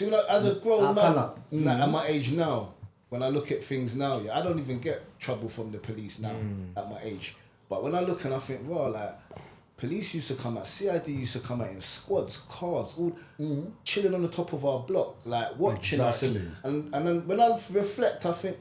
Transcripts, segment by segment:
See, like, as a grown man, like, at my age now, when I look at things now, I don't even get trouble from the police now at my age. But when I look and I think, well, like, police used to come out, CID used to come out in squads, cars, all chilling on the top of our block, like watching us. And then when I reflect, I think,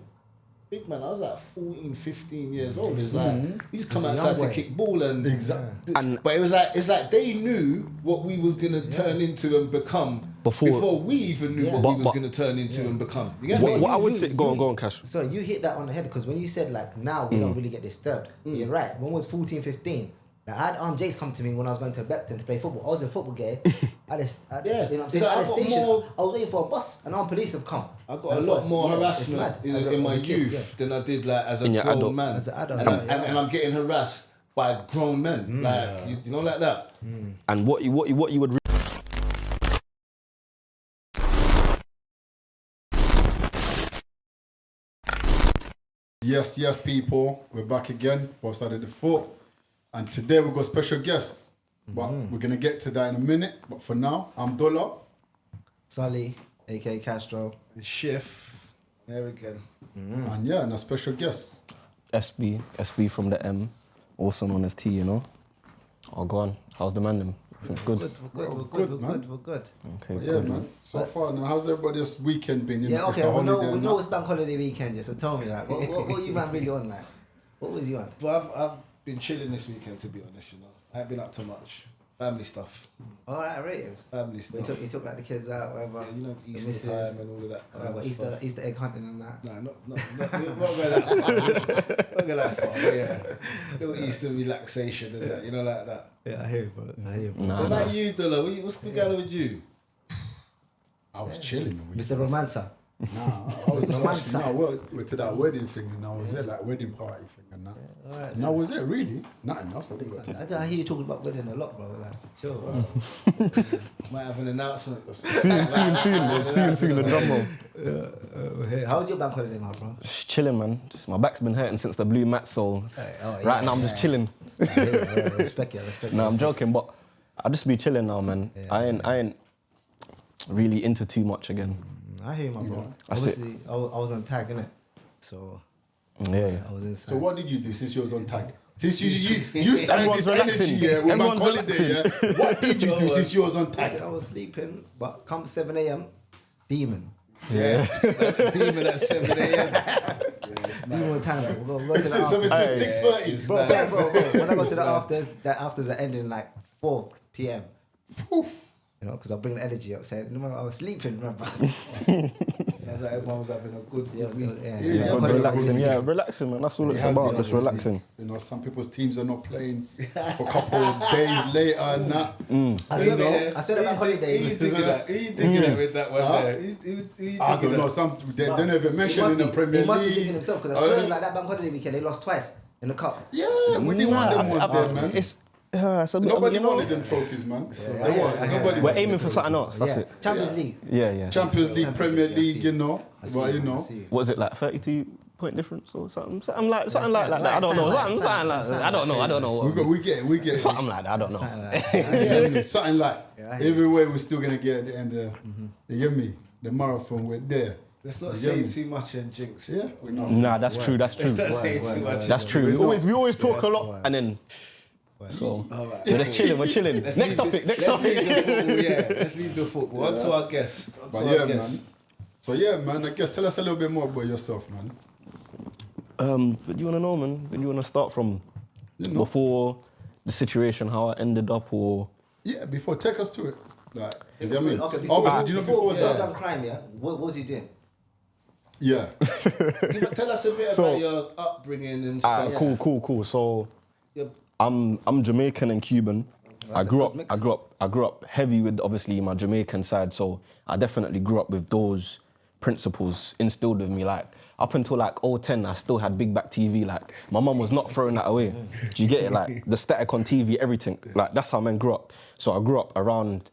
big man, I was like 14, 15 years old. It's like, he's come outside to kick ball but it's like they knew what we was going to turn into and become before we even knew what we was going to turn into and become. You get me? What I would say, go on, Cash. So you hit that on the head, because when you said like now we don't really get disturbed, you're right. When I was 14, 15, like, I had Jake's come to me when I was going to Brixton to play football. I was a football guy. You know what I'm saying? So at the station, I was waiting for a bus and armed police have come. I got a lot more harassment in my youth than I did like as a grown man. As an adult. And I'm getting harassed by grown men. Like, you know, like that. And what you would... Yes, people. We're back again. Both sides of the foot. And today we've got special guests. But we're going to get to that in a minute. But for now, I'm Dola. Sully, a.k.a. Castro. The Shift. There again. And yeah, and a special guest. SB from the M, also known as T, you know. Oh, go on. How's the man then? It's good. We're good. Okay, Yeah, good, man. So far, now, how's everybody's weekend been? Yeah, okay, we know it's bank holiday weekend, yeah, so tell me, like, what you man really on, like? What was you on? Well, I've been chilling this weekend, to be honest, you know. I ain't been up to much. Family stuff. All right, I rate it. Family stuff. You took like the kids out, whatever. Yeah, you know, Easter time and all of that kind of stuff. Easter egg hunting and that. Nah, not going that far. Not going that far, but yeah. Little Easter relaxation and that, you know, like that. Yeah, I hear you, bro. What about you, Dola? What's going on with you? I was chilling. Mr. Romancer. Nah, I was we're to that wedding thing, and I was there like wedding party thing and that. Yeah, all right, and I was there really nothing else. I didn't got to. I hear you talking about wedding a lot, bro. Like, sure. Might have an announcement. Soon, the drum roll. How was your bank holiday, my bro? Just chilling, man. Just my back's been hurting since the blue mat, so right now I'm just chilling. I respect you. No, I'm joking, but I just be chilling now, man. I ain't really into too much again. I hear you, my bro. Obviously, I was on tag, innit? So yeah. I was inside. So what did you do since you was on tag? Since you started this energy with bank holiday, what did you do since you was on tag? I was sleeping, but come 7 a.m, demon. Yeah, demon at 7 a.m. Demon time. We'll go to the 7 to 6:30. Bro. When I go to the afters, the afters are ending like 4 p.m. You know, because I bring the energy up. Saying, no, I was sleeping, remember? Sounds like everyone was having a good week. Relaxing, man. That's all it's about, just relaxing. You know, some people's teams are not playing for a couple of days later and that. I swear about holiday. Who you thinking that with that one there? I don't know, they don't even mention in the Premier League. He must be thinking himself, because I swear like that bank holiday weekend, they lost twice in the cup. Yeah, we didn't want them ones there, man. Nobody wanted them trophies, man. We're aiming for something else. That's it. Champions League. Yeah. Champions League, Premier League, you know. Well, you know. Was it like 32-point difference or something? Something like that. I don't know. Something like that. I don't know. We get it. Something like that. I don't know. Something like. Every way we're still gonna get at the end of. You get me? The marathon. We're there. Let's not say too much and jinx. Yeah. Nah, that's true. That's true. We always talk a lot and then. So we're just chilling. We're chilling. Next topic. Let's leave the football. On to our guest. Man. So man, I guess tell us a little bit more about yourself, man. But you wanna know, man? But you wanna start from before the situation, how I ended up, or before, take us to it. Like, you know what I mean? Okay, before done crime, what was you doing? Yeah. Tell us a bit about your upbringing and stuff. Cool. So I'm Jamaican and Cuban. I grew up heavy with obviously my Jamaican side, so I definitely grew up with those principles instilled with me. Like up until like 010, I still had big back TV. Like my mum was not throwing that away. Do you get it? Like the static on TV, everything. Like that's how men grew up. So I grew up around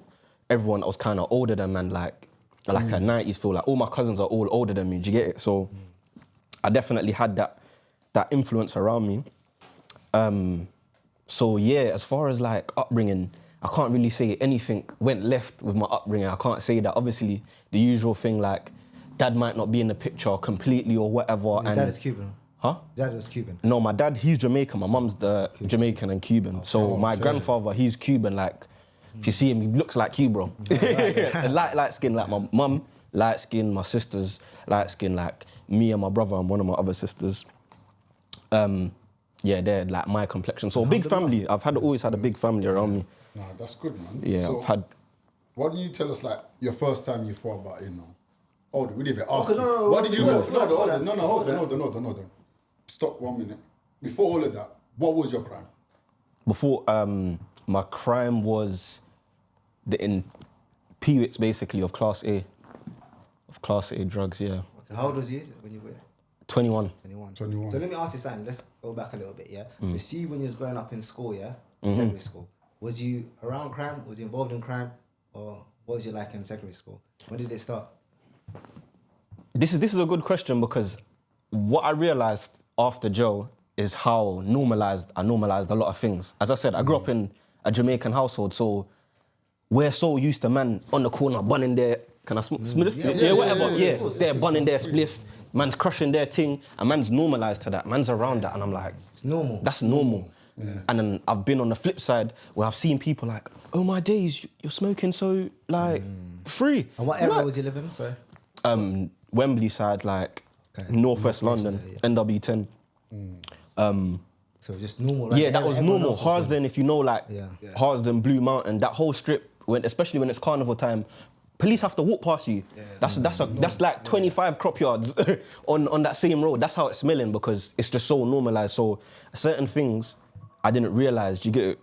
everyone that was kind of older than man, like a 90s feel. Like all my cousins are all older than me. Do you get it? So I definitely had that influence around me. So yeah, as far as like upbringing, I can't really say anything went left with my upbringing. I can't say that. Obviously, the usual thing like dad might not be in the picture completely or whatever. Your and dad is Cuban. Huh? Dad was Cuban. No, my dad, he's Jamaican. My mum's the Jamaican and Cuban. So my grandfather, he's Cuban. Like, if you see him, he looks like you, bro. light skin, like my mum, light skin, my sisters, light skin, like me and my brother and one of my other sisters. Yeah, they're like my complexion. So big family. I've always had a big family around me. Nah, that's good, man. Yeah, so, I've had. Why don't you tell us like your first time you thought about, Oh, we didn't even ask. Okay, no, What did you go? hold on. Hold on. Stop 1 minute. Before all of that, what was your crime? Before, my crime was in periods basically of Class A drugs, yeah. Okay, how old was you when you were 21. 21. So let me ask you something. Let's go back a little bit, yeah? So see when you was growing up in school, yeah? Secondary school. Was you around crime? Was you involved in crime? Or what was you like in secondary school? When did it start? This is a good question because what I realized after Joe is how I normalized a lot of things. As I said, I grew up in a Jamaican household, so we're so used to man on the corner bunning their, can I spliff? They're bunning their spliff. Man's crushing their thing, and man's normalized to that. Man's around that, and I'm like, it's normal. That's normal. Yeah. And then I've been on the flip side where I've seen people like, oh my days, you're smoking so like free. And what area was you living? Sorry. Wembley side, like Northwest London, NW10. So just normal. Right? Yeah, that was normal. Harsden, if you know, like Harsden, Blue Mountain, that whole strip, especially when it's carnival time, police have to walk past you. Yeah, that's like 25 crop yards on that same road. That's how it's smelling because it's just so normalized. So certain things I didn't realize. You get it?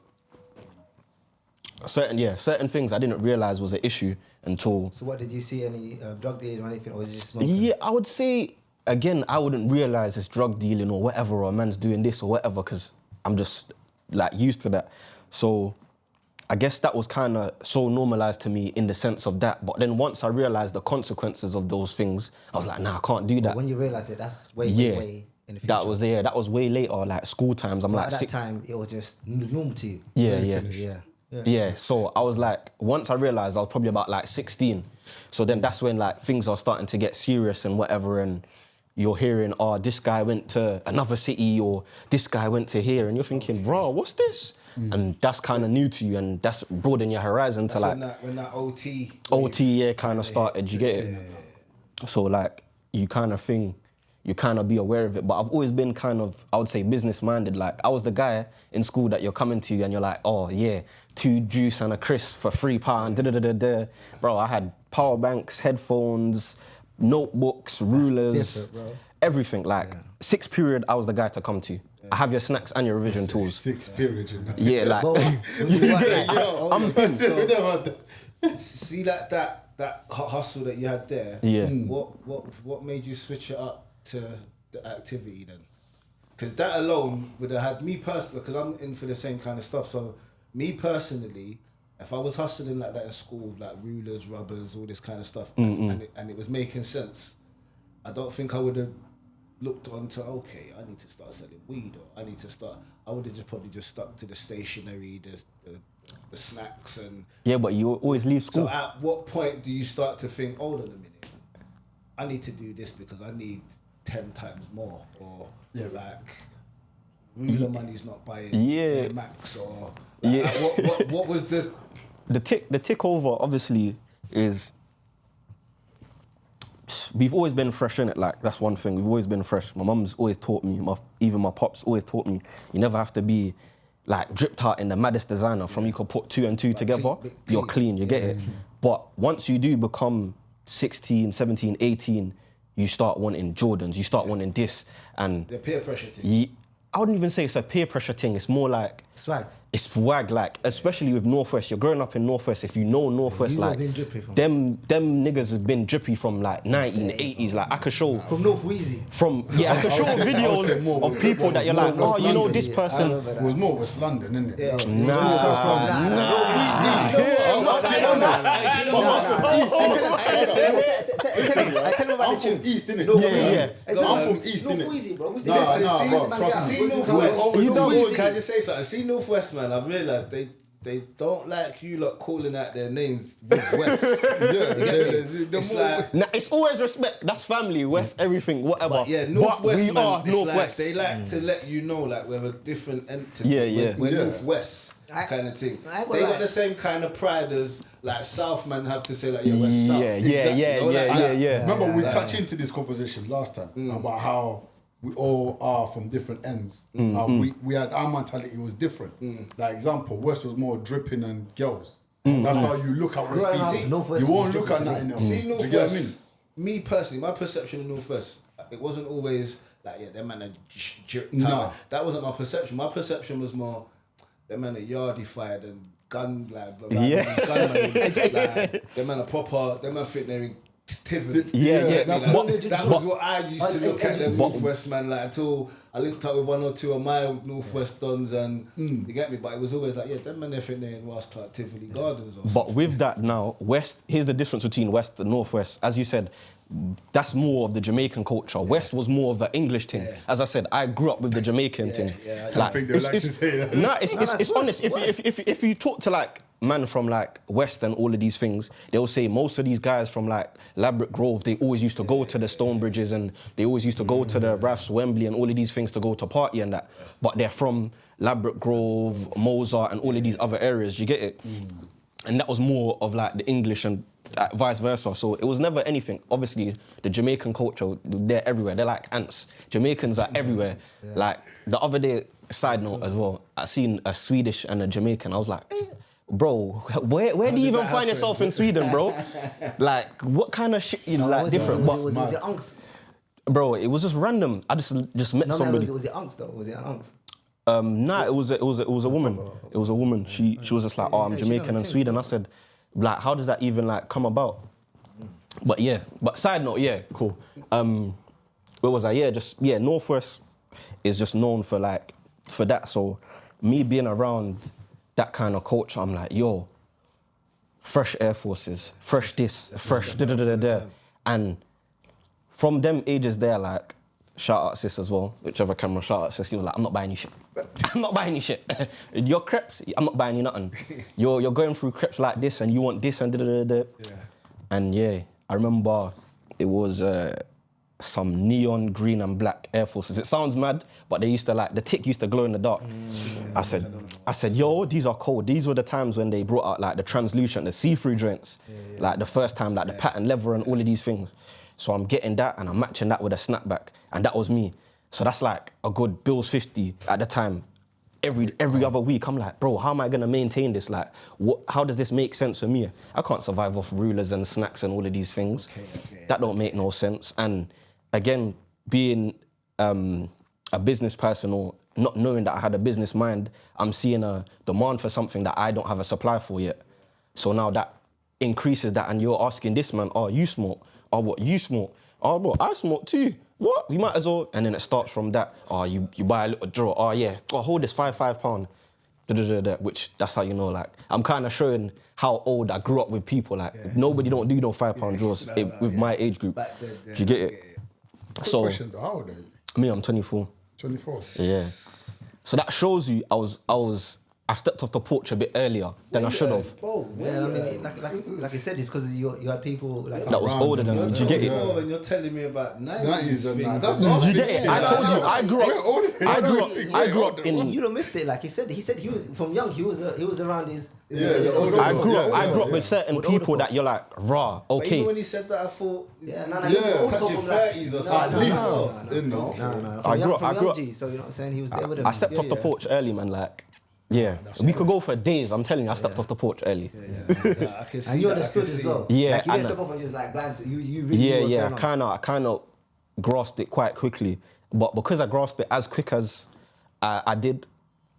Certain things I didn't realize was an issue until. So what, did you see any drug dealing or anything, or was it just smoking? Yeah, I would say again I wouldn't realize it's drug dealing or whatever, or a man's doing this or whatever, because I'm just like used to that. So I guess that was kind of so normalized to me in the sense of that. But then once I realized the consequences of those things, I was like, nah, I can't do that. But when you realized it, that's way in the future. That was way later, like school times. I'm but like, at that time, it was just normal to you. Yeah. So I was like, once I realized I was probably about like 16. So then that's when like things are starting to get serious and whatever, and you're hearing, oh, this guy went to another city or this guy went to here, and you're thinking, bro, what's this? And that's kind of new to you, and that's broaden your horizon to like when that OT kind of started. You get it? Yeah. So like you kind of be aware of it. But I've always been kind of, I would say, business minded. Like I was the guy in school that you're coming to and you're like, oh yeah, 2 juice and a crisp for £3. Bro, I had power banks, headphones, notebooks, rulers, everything. Like 6th period, I was the guy to come to. I have your snacks and your revision tools. 6th period, you know. Yeah, like I'm in. See that hustle that you had there. Yeah. What made you switch it up to the activity then? Because that alone would have had me personally, because I'm in for the same kind of stuff. So me personally, if I was hustling like that in school, like rulers, rubbers, all this kind of stuff, and it was making sense, I don't think I would have looked onto, okay, I need to start selling weed, or I need to start. I would have probably stuck to the stationery, the snacks, and yeah. But you always leave school. So at what point do you start to think, hold on a minute, I need to do this because I need 10 times more, or like ruler money's not buying Air Max, or like, what was the tick over? Obviously, is we've always been fresh in it. Like that's one thing. We've always been fresh. My mum's always taught me. Even my pops always taught me. You never have to be like dripped out in the maddest designer. From you could put 2 and 2 together, you're clean. You get it. But once you do become 16, 17, 18, you start wanting Jordans. You start wanting this, and the peer pressure thing. I wouldn't even say it's a peer pressure thing. It's more like swag. It's swag, like especially with Northwest. You're growing up in Northwest. If you know Northwest, like them niggas has been drippy from like 1980s. Like I could show from North Wheezy. I could show videos of people that you're like, oh, you know this person. It was more West London, isn't it? I tell him about the tune. East, innit? I'm from East, innit? North Wheezy, bro. What's Nah, bro, trust me. See Northwest. Can I just say something? See Northwest, man. I've realised they don't like you lot calling out their names with West. It's like Nah, it's always respect. That's family, West, everything, whatever. But yeah, Northwest, we man, are it's Northwest. like, they like to let you know, like, we're a different entity. Yeah. We're Yeah. Northwest kind of thing. I They got like- the same kind of pride as, like, South man have to say, like, yeah, we're South. Yeah, Exactly. You know, like, yeah. remember we touched into this conversation last time about how we all are from different ends. We had our mentality was different. Like example, West was more dripping and girls. That's how you look at West. Growing up, PC. Northwest You was won't look dripping at to me. nothing else. See, Do you get what I mean? Northwest, me personally, my perception of Northwest, it wasn't always like, yeah, them man are jerked No. out. That wasn't my perception. My perception was more, them man are yardified and gun, like, gunmen. Like, them man are proper, them man think they're in Tivoli. Yeah. that's Like, what- that was what I used to look at them Northwest man, like, until I linked up with one or two of my Northwest dons, and you get me. But it was always like, yeah, them man, they think they're in Ross Clark, Tivoli Gardens or But something. with that now, West, here's the difference between West and Northwest. As you said, that's more of the Jamaican culture. West was more of the English thing. Yeah. As I said, I grew up with the Jamaican thing. yeah, I don't think they like to say that. Nah, it's that's honest. what- If you talk to like man from like West and all of these things, they'll say most of these guys from like Ladbroke Grove, they always used to go to the Stonebridges and they always used to go to the Raths, Wembley and all of these things to go to party and that. But they're from Ladbroke Grove, Mozart and all of these other areas, you get it? And that was more of like the English and vice versa. So it was never anything. Obviously, the Jamaican culture, they're everywhere. They're like ants. Jamaicans are everywhere. Like the other day, side note as well, I seen a Swedish and a Jamaican. I was like, bro, where do you even find yourself in Sweden, bro? Like, what kind of shit you like different? Was But, it unks? bro, it was just random. I just met No, somebody. was it unks though? Was it an unks? Nah, it was a woman. It was a woman. She was just like, oh, I'm Yeah, she Jamaican done and the Sweden. I thing said, like, how does that even like come about? But yeah, but side note, yeah, cool. Where was I? Yeah, Northwest is just known for like for that. So me being around that kind of culture, I'm like, yo, fresh Air Forces, fresh this, fresh da. And from them ages there, like, shout out sis as well, whichever camera, shout out sis, he was like, I'm not buying you shit. I'm not buying you shit. Your crepes, I'm not buying you nothing. You're going through crepes like this and you want this and da. And yeah, I remember it was some neon green and black Air Forces. It sounds mad, but they used to like, the tick used to glow in the dark. I said, yo, these are cold. These were the times when they brought out like the translucent, the see-through joints. Like the first time, like the pattern leather and all of these things. So I'm getting that and I'm matching that with a snapback. And that was me. So that's like a good Bills 50 at the time. Every other week, I'm like, bro, how am I gonna maintain this? Like, how does this make sense for me? I can't survive off rulers and snacks and all of these things. That don't make no sense. And again, being a business person or not knowing that I had a business mind, I'm seeing a demand for something that I don't have a supply for yet. So now that increases that, and you're asking this man, oh, you smoke? Oh, what, you smoke? Oh, bro, I smoke too. What? We might as well. And then it starts from that. Oh, you buy a little draw. Oh, yeah. Oh, hold this £5. Which, that's how you know, like, I'm kind of showing how old I grew up with people. Like, nobody don't do no £5 draws with my age group. Back then, Do you get it? So, Question, though, how old are you? me, I'm 24. 24. Yeah. So that shows you I stepped off the porch a bit earlier than I should have. Yeah, I mean, like I said, it's because you had people like That was Around older than You're me. Do you get it? 24 and you're telling me about 90s 90s and things. that. That's and not You all. get it? I told you, I grew up in. you don't miss it. Like he said he was from young. He was around his. I grew up with certain With older people folk. that you're like, raw, But even okay. when he said that, I thought, Yeah, touching 30s or something. At least, No. you know. No. I grew From up- young G, so you know what I'm saying? He was there with him. I stepped off the porch early, man. Like, yeah, we could go for days. I'm telling you, I stepped off the porch early. Yeah, I can see And you that, I understood can as see. well. Yeah, Like you didn't and- step off and just like blind to you really knew what's Yeah. going on. I kind of grasped it quite quickly, but because I grasped it as quick as I did,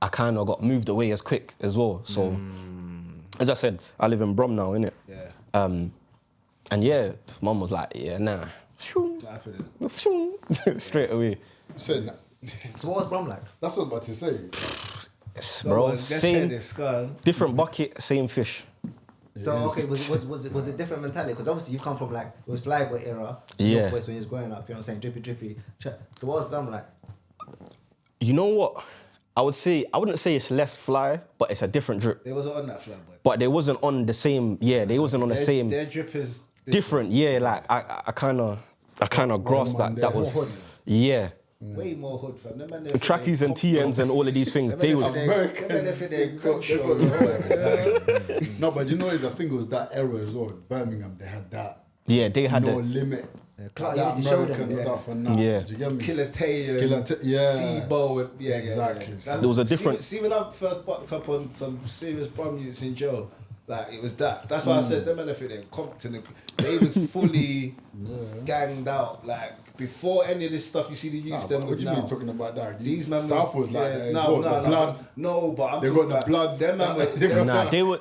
I kind of got moved away as quick as well. So, as I said, I live in Brom now, innit? Yeah. And yeah, mum was like, yeah, nah. What's happening? Straight away. Saying that. So what was Brom like? That's what I was about to say. Bro, Let's hear same, this, go on. different bucket, same fish. So okay, was it different mentality? Because obviously you've come from like it was flyboy era, Yeah. Northwest when you was growing up. You know what I'm saying? Drippy. So what was Brom like? You know what? I wouldn't say it's less fly, but it's a different drip. They wasn't on that fly, boy. But they wasn't on the same. Yeah, they wasn't on the same. Their drip is different. Yeah, like I kind of grasped that. That was yeah. Way more hood, fam. Them man, The trackies and TNs and all of these things. They was No, but you know, the thing was that era as well. Birmingham, they had that. Yeah, they had no that. limit. Clark, That you need to show American them, stuff and that. Yeah. Do you get me? Killer Taylor, Seabow, and Exactly. That's- There was a different- See when I first bucked up on some serious bomb units in jail, like it was that. That's why I said them elephant in Compton. They was fully ganged out. Like before any of this stuff, you see the youths them What with do you now. mean talking about that? These man South was like that as well. The blood. but I'm They talking got the about blood. them man were. Nah, they was.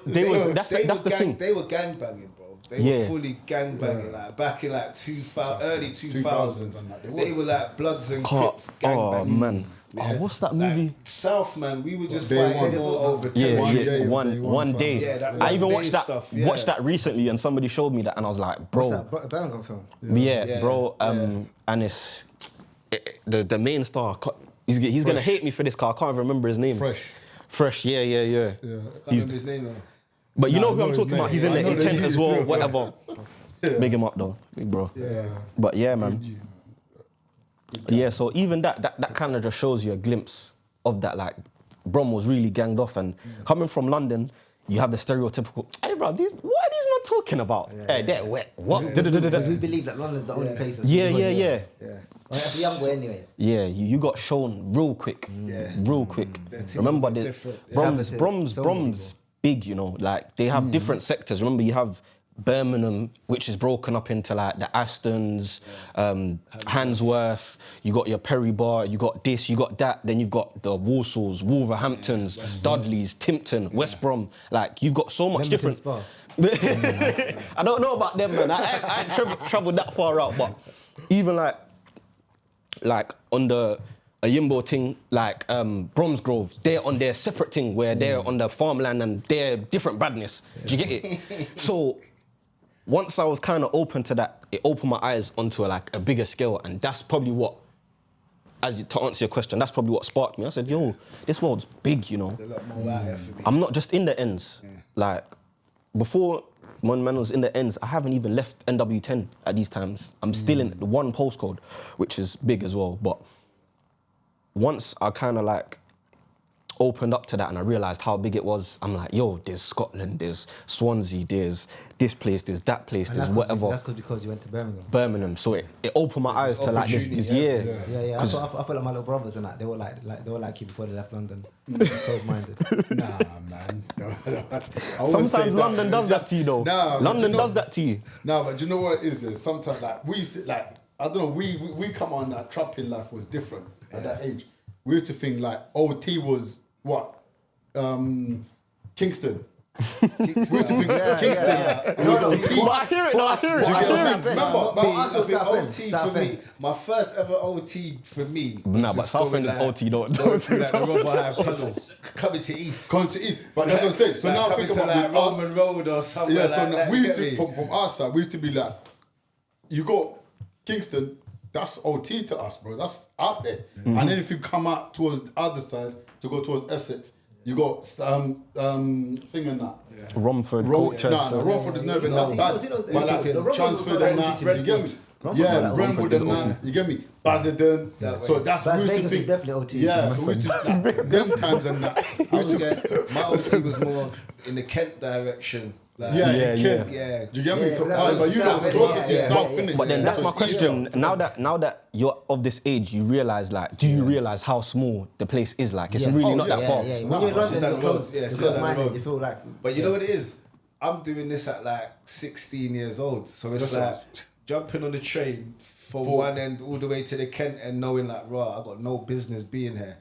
That's the thing. They were gang banging, bro. They were fully gang banging, like back in like 2000, early 2000s. and that. They were like Bloods and Crips gang Oh banging. man. Oh, what's that movie? Like, South, man, we were just Day fighting one. more over Yeah, one day day. Yeah, that I even one watched day that. stuff, yeah. Watched that recently, and somebody showed me that, and I was like, bro. What's that? Birmingham film. Yeah, bro. And it's the main star. He's gonna hate me for this car. I can't even remember his name. Fresh. Yeah. I can't remember his name though. But you know who I I'm know talking his about. name. He's in I the know the intent as well. youth, Whatever. Big him up though, big bro. Yeah. But yeah, man. Yeah. So even that kind of just shows you a glimpse of that. Like, Brom was really ganged off, and coming from London, you have the stereotypical. Hey, bro, what are these men talking about? Hey, they're wet. What? Because we believe that London's the only place that's Yeah. Yeah. Well, that's a young boy anyway. Yeah, you got shown real quick. Real quick. things Remember, are the different. Brom's big, you know. Like, they have different sectors. Remember, you have Birmingham, which is broken up into like the Astons, Handsworth. You got your Perry Bar. You got this. You got that. Then you've got the Walsalls, Wolverhamptons, Dudleys, Timpton, West Brom. Like, you've got so much Leamington different. Spa. I don't know about them, man. I ain't traveled that far out, but even like on the Ayimbo thing, like Bromsgrove, they're on their separate thing where they're on the farmland and they're different badness. Do you get it? So once I was kind of open to that, it opened my eyes onto a bigger scale, and that's probably what, to answer your question, that's probably what sparked me. I said, yo, this world's big, you know. A lot more out here for me. I'm not just in the ends. Like, before when man was in the ends, I haven't even left NW10 at these times. I'm still in the one postcode, which is big as well. But once I kind of like opened up to that and I realised how big it was, I'm like, yo, there's Scotland, there's Swansea, there's this place, there's that place, And there's that's whatever. That's because you went to Birmingham. Birmingham. So it opened my eyes to like this opportunity, Yeah. I felt like my little brothers and that they were like you before they left London. Close-minded. Nah, man. Sometimes London does that to you though. Nah, London does that to you. No, but you know what it is sometimes like we used to, like, I don't know, we come on that trapping life was different at that age. We used to think like OT was what? Kingston. We used to think Kingston. It was OT. But I hear it. No, I hear it. Do you get what I'm saying? Remember, But I also think Southend. OT for me, my first ever OT for me. Nah, but Southend is OT, don't Going do through like the Southend. Robber Hive tunnel, coming to East. Come to East. But that's what I'm saying. So Like, now coming think to about like with us. Roman Road or somewhere Yeah, so like now that. we you used get to, me? from our side, we used to be like, you go Kingston, that's OT to us, bro. That's out there. And then if you come out towards the other side to go towards Essex, you got thing and that. Romford, Romford is never that bad. But like transferred and that, you get me? Yeah, Brentwood and that, you get me? Basildon. So that's what we used to Vegas was think. definitely OT. Yeah, so we used to like them times and that. My OT was more in the Kent direction. Like, Yeah. Yeah. Do you get me? So, Yeah, but you South, guys closer to yeah. South, innit? But then Yeah, that's so my it's easier. question. Now that you're of this age, you realize do you realize how small the place is? Like, it's really not that far. Yeah. When you're in Just London, down you're the road. close. Yeah, You're just down the close-minded. road. You feel like. But you know what it is? I'm doing this at like 16 years old. So it's like jumping on the train from one end all the way to the Kent and knowing like, raw, I got no business being here.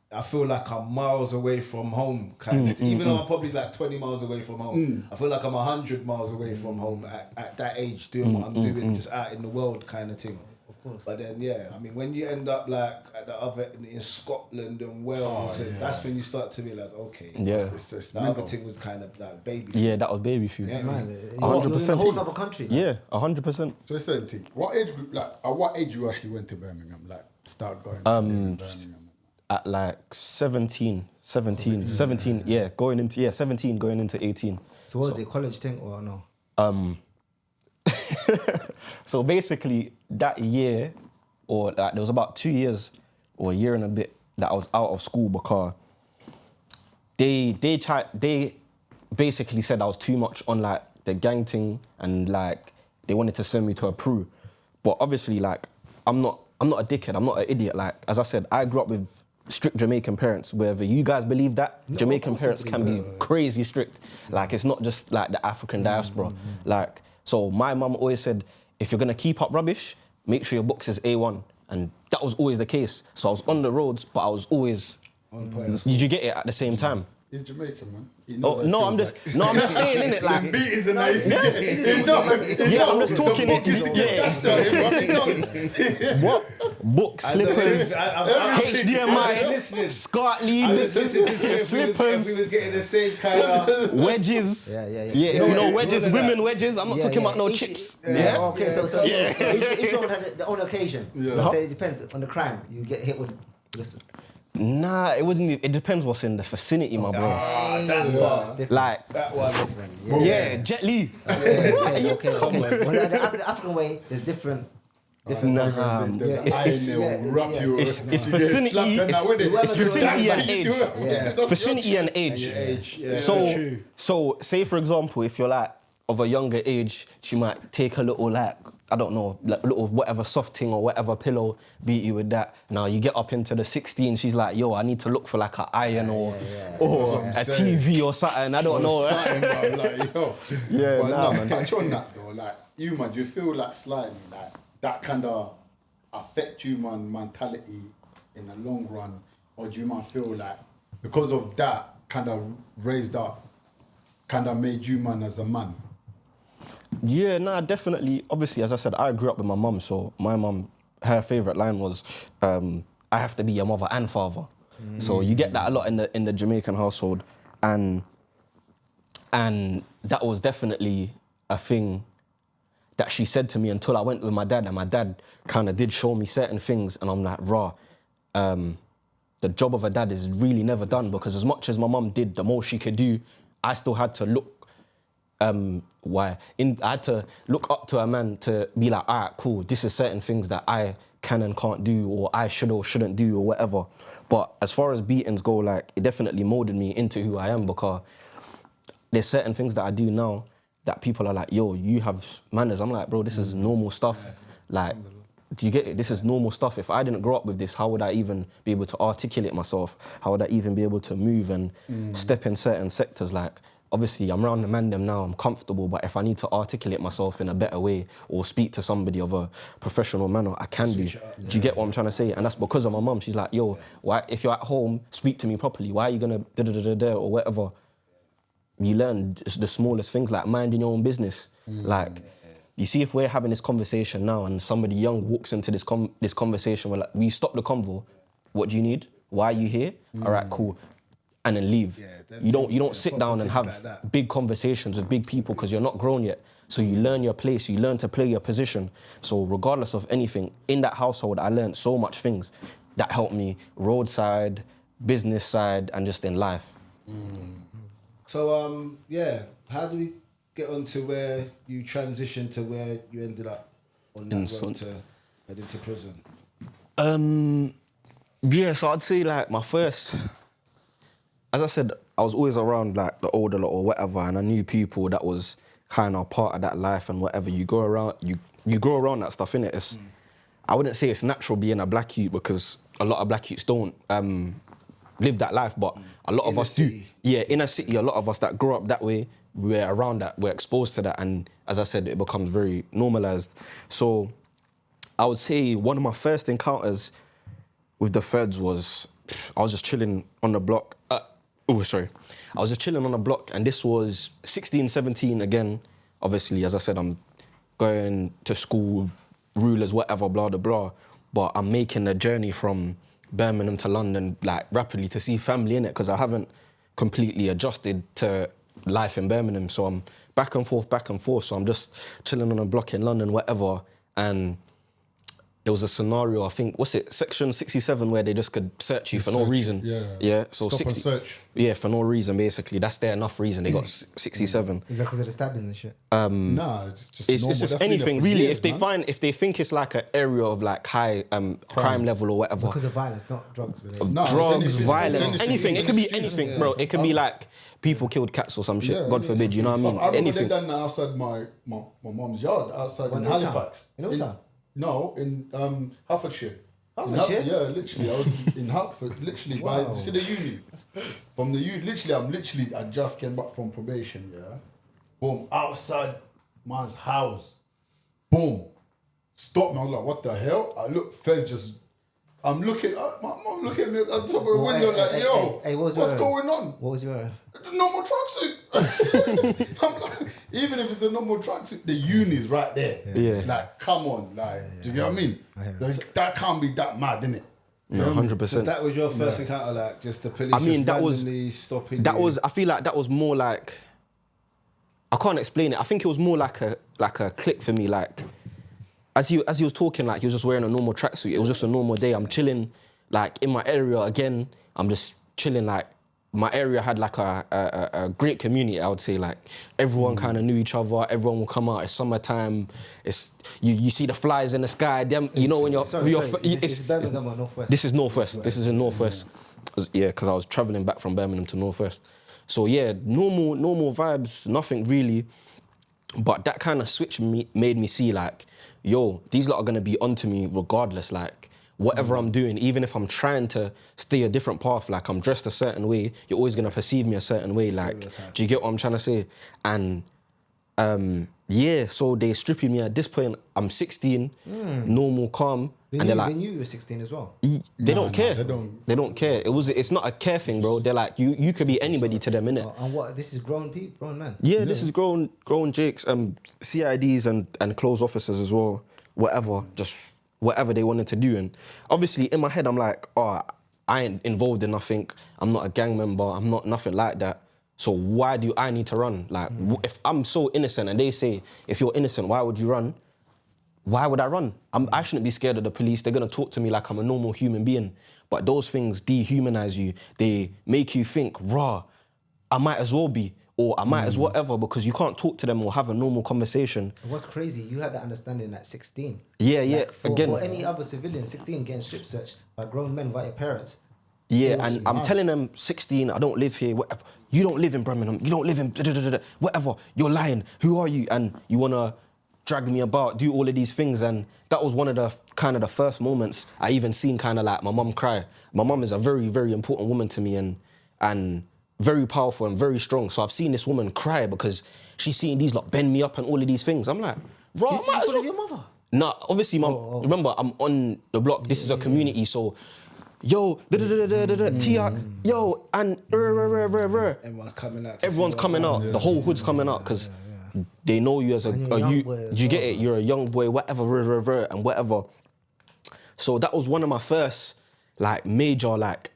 I feel like I'm miles away from home, kind of. Even though I'm probably like 20 miles away from home, I feel like I'm 100 miles away from home at that age, doing what I'm doing, just out in the world, kind of thing. Of course. But then, I mean, when you end up like at the other in Scotland and Wales, and that's when you start to realize, okay, It's the other thing was kind of like baby food. Yeah, that was baby food. Yeah, Man, man. you're in a whole other country. Yeah, 100%. So it's saying, what age group, like, at what age you actually went to Birmingham? Like, start going to Birmingham? at like 17, yeah, going into 17, going into 18. So what was it, college thing or no? So basically that year, or like there was about 2 years or a year and a bit that I was out of school because they basically said I was too much on like the gang thing, and like they wanted to send me to a Peru. But obviously, like I'm not a dickhead, I'm not an idiot. Like as I said, I grew up with strict Jamaican parents. Whether you guys believe that, Jamaican parents can be crazy strict. Like it's not just like the African diaspora. Like, so my mum always said, if you're gonna keep up rubbish, make sure your books is A1. And that was always the case. So I was on the roads, but I was always on point. Did you get it at the same time? He's Jamaican, man. Oh, no, I'm just saying, innit? Like, beatings and I used to yeah, I'm just talking it. Yeah. What? Books, slippers, HDMI, scarf lead, slippers. We was getting the same kind of wedges. Yeah. Yeah, you know wedges, women wedges. I'm not talking about no chips. Yeah. Okay, so each one had their own occasion. Yeah. So it depends on the crime. You get hit with this. Nah, it wouldn't. It depends what's in the vicinity, my bro. That was like that was different. Yeah, Jet Li. Okay. Well, the African way, there's different. It's vicinity. It's vicinity and age. Vicinity and age. So say for example, if you're like of a younger age, she might take a little like, I don't know, like little whatever soft thing or whatever pillow, beat you with that. Now you get up into the 16, she's like, yo, I need to look for like an iron or a TV or something. I don't know. Something, man, like, yo. Yeah, but nah, man. touch on that though, like you, man, do you feel like slightly like that kind of affect you, man, mentality in the long run, or do you, man, feel like because of that kind of raised up, kind of made you, man, as a man? Yeah, nah, definitely. Obviously, as I said, I grew up with my mum, so my mum, her favourite line was, I have to be your mother and father. So you get that a lot in the Jamaican household, and that was definitely a thing that she said to me until I went with my dad, and my dad kind of did show me certain things, and I'm like, rah, the job of a dad is really never done, because as much as my mum did the most she could do, I still had to look I had to look up to a man to be like, all right, cool, this is certain things that I can and can't do, or I should or shouldn't do, or whatever. But as far as beatings go, like, it definitely molded me into who I am, because there's certain things that I do now that people are like, yo, you have manners. I'm like, bro, this is normal stuff. Like, do you get it? This is normal stuff. If I didn't grow up with this, how would I even be able to articulate myself? How would I even be able to move and step in certain sectors? Like, obviously, I'm around the man them now, I'm comfortable, but if I need to articulate myself in a better way or speak to somebody of a professional manner, I can do. Do you get what I'm trying to say? And that's because of my mum. She's like, yo, why, if you're at home, speak to me properly. Why are you gonna da-da-da-da-da or whatever? You learn the smallest things, like minding your own business. Like, you see, if we're having this conversation now and somebody young walks into this conversation, we're like, we stop the convo. What do you need? Why are you here? All right, cool. And then leave. You don't sit down and have big conversations with big people because you're not grown yet. So you learn your place, you learn to play your position. So regardless of anything, in that household, I learned so much things that helped me roadside, business side, and just in life. So, how do we get on to where you transitioned to where you ended up on that road to head into prison? So I'd say like my first, as I said, I was always around like the older lot or whatever, and I knew people that was kind of part of that life and whatever. You go around, you grow around that stuff, innit? It's, I wouldn't say it's natural being a black youth, because a lot of black youths don't live that life, but a lot of us do. Yeah, in a city, a lot of us that grow up that way, we're around that, we're exposed to that, and as I said, it becomes very normalized. So I would say one of my first encounters with the feds was, I was just chilling on the block. I was just chilling on the block, and this was 16, 17 again. Obviously, as I said, I'm going to school, rulers, whatever, blah, blah, blah. But I'm making the journey from Birmingham to London, like, rapidly to see family, innit? Because I haven't completely adjusted to life in Birmingham. So I'm back and forth. So I'm just chilling on a block in London, whatever. And there was a scenario, I think, what's it, section 67, where they just could search you for no reason. Yeah. So Stop and search. Yeah, for no reason, basically. That's their enough reason. They got 67. Is that because of the stabbings and shit? Nah, it's just It's normal. just That's been there anything for really. years, If they think it's like an area of like high crime level or whatever. Because of violence, not drugs related. No, it's Drugs, anything. violence, It's anything. It could be anything. anything, bro. It can be like people killed cats or some shit. Yeah, God forbid, you know what I mean? I remember Anything. they done that outside my mom's yard, outside in Halifax. In Old Town? No, in Hertfordshire. Hertfordshire? Yeah, literally. I was in Hertford, literally, by, you see the uni? From the uni, literally, I just came back from probation, yeah? Boom, outside man's house. Boom. Stop me, I was like, what the hell? I look, Fez just, I'm looking, my mom looking at me at the top of the window what's going on? What was your... The normal tracksuit. I'm like, even if it's a normal tracksuit, the uni's right there. Yeah. Like, come on, like, do you get what I mean? That can't be that mad, innit? Yeah, 100%. So that was your first encounter, like just the police. I mean, just randomly stopping. I feel like that was more like, I can't explain it. I think it was more like a click for me. Like, as he was talking, like he was just wearing a normal tracksuit. It was just a normal day. I'm chilling, like in my area again. I'm just chilling. Like my area had like a great community. I would say, like everyone kind of knew each other. Everyone will come out. It's summertime. It's you see the flies in the sky. Them, you know when you're. This is Birmingham or Northwest? This is Northwest. This is in Northwest. Yeah, because I was traveling back from Birmingham to Northwest. So yeah, normal vibes, nothing really. But that kind of switch made me see like, yo, these lot are gonna be onto me regardless. Like whatever I'm doing, even if I'm trying to stay a different path, like I'm dressed a certain way, you're always gonna perceive me a certain way. Like, do you get what I'm trying to say? And yeah, so they stripping me at this point. I'm 16, normal, calm. They knew you were 16 as well. They don't care. They don't care. It's not a care thing, bro. They're like, you could be anybody to them, innit? And what? This is grown people, grown men. Yeah, this is grown Jakes, CIDs and closed officers as well. Whatever, just whatever they wanted to do. And obviously in my head, I'm like, oh, I ain't involved in nothing. I'm not a gang member. I'm not nothing like that. So why do I need to run? Like, if I'm so innocent and they say, if you're innocent, why would you run? Why would I run? I shouldn't be scared of the police. They're gonna talk to me like I'm a normal human being. But those things dehumanize you. They make you think, raw, I might as well be, or I might as well ever, because you can't talk to them or have a normal conversation. What's crazy, you had that understanding at 16. Yeah, Like for again. any other civilian, 16 getting strip searched by grown men by your parents. Yeah, and I'm telling them, 16, I don't live here, whatever. You don't live in Birmingham, you don't live in whatever. You're lying, who are you? And you wanna drag me about, do all of these things. And that was one of the kind of the first moments I even seen kind of like my mum cry. My mum is a very, very important woman to me and very powerful and very strong. So I've seen this woman cry because she's seeing these lot bend me up and all of these things. I'm like, bro, This is in front of your mother? Nah, obviously, remember, I'm on the block. This is a community, so yo, Tia, yo, and Everyone's coming out. Everyone's coming out. The whole hood's coming out because they know you as a you. Do you get it? You're a young boy, whatever, and whatever. So that was one of my first like major like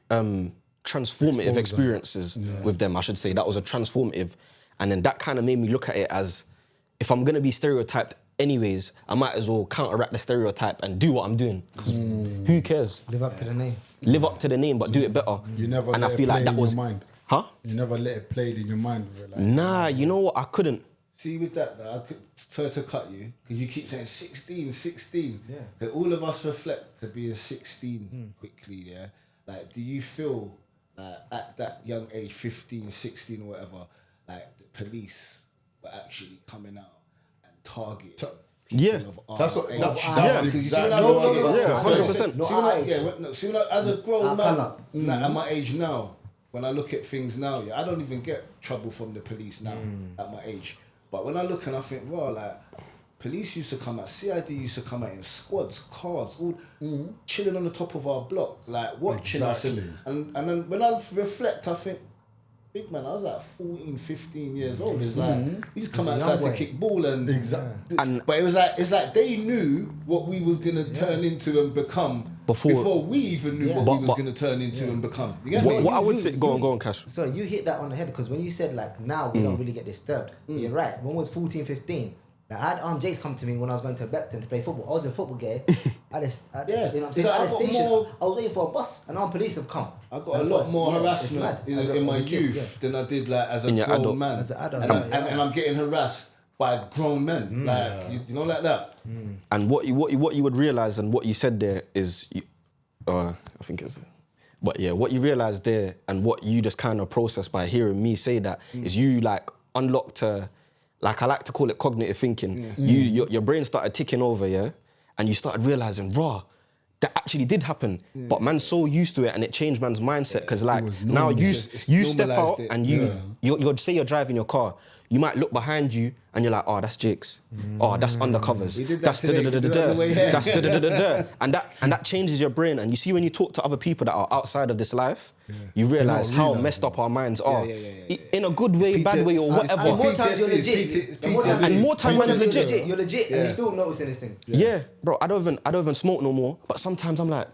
transformative experiences with them. I should say that was a transformative, and then that kind of made me look at it as, if I'm gonna be stereotyped anyways, I might as well counteract the stereotype and do what I'm doing. 'Cause who cares? Live up to the name. Live up to the name, but do it better. You never and let I feel it like play that in was, your mind. huh? You never let it play in your mind. Like, Nah, you know what? I couldn't. See, with that, though, I could try to cut you because you keep saying 16. Yeah. That all of us reflect to being 16 quickly, yeah? Like, do you feel at that young age, 15, 16, or whatever, like the police were actually coming out and targeting people of our That's what. age? That's Because you see exactly when I what I was about Yeah, to say. 100%. See, when as a grown man, like, at my age now, when I look at things now, yeah, I don't even get trouble from the police now at my age. But when I look and I think, well, like, police used to come out, CID used to come out in squads, cars, all chilling on the top of our block, like watching us. And then when I reflect, I think, big man, I was like 14, 15 years old. It's like, we used to come outside to kick ball and... But it's like they knew what we was going to turn into and become before we even knew what we was going to turn into and become. You get me? What I would say, go on, Cash. So you hit that on the head because when you said like now we don't really get disturbed, you're right. When I was 14, 15, Like, I had Jace come to me when I was going to Brixton to play football. I was a football guy. You know what I'm saying? So At I the got station, more- I was waiting for a bus, and armed police have come. I got a lot more harassment in my youth than I did like as a grown man. As an adult, and I'm getting harassed by grown men, you know, like that. And what you would realize, and what you said there is, I think it's, but yeah, what you realize there, and what you just kind of process by hearing me say that is you like unlocked like I like to call it cognitive thinking. Your brain started ticking over, and you started realizing, raw, that actually did happen. But man's so used to it, and it changed man's mindset, because like now you step out and you'd say you're driving your car, you might look behind you and you're like, oh, that's Jakes. Oh, that's undercovers. That's da-da-da-da-da. And that changes your brain. And you see, when you talk to other people that are outside of this life, you realize how messed up our minds are. In a good way, bad way, or whatever. And more times you're legit. And more times when it's legit. You're legit, and you're still noticing this thing. Yeah, bro, I don't even smoke no more. But sometimes I'm like,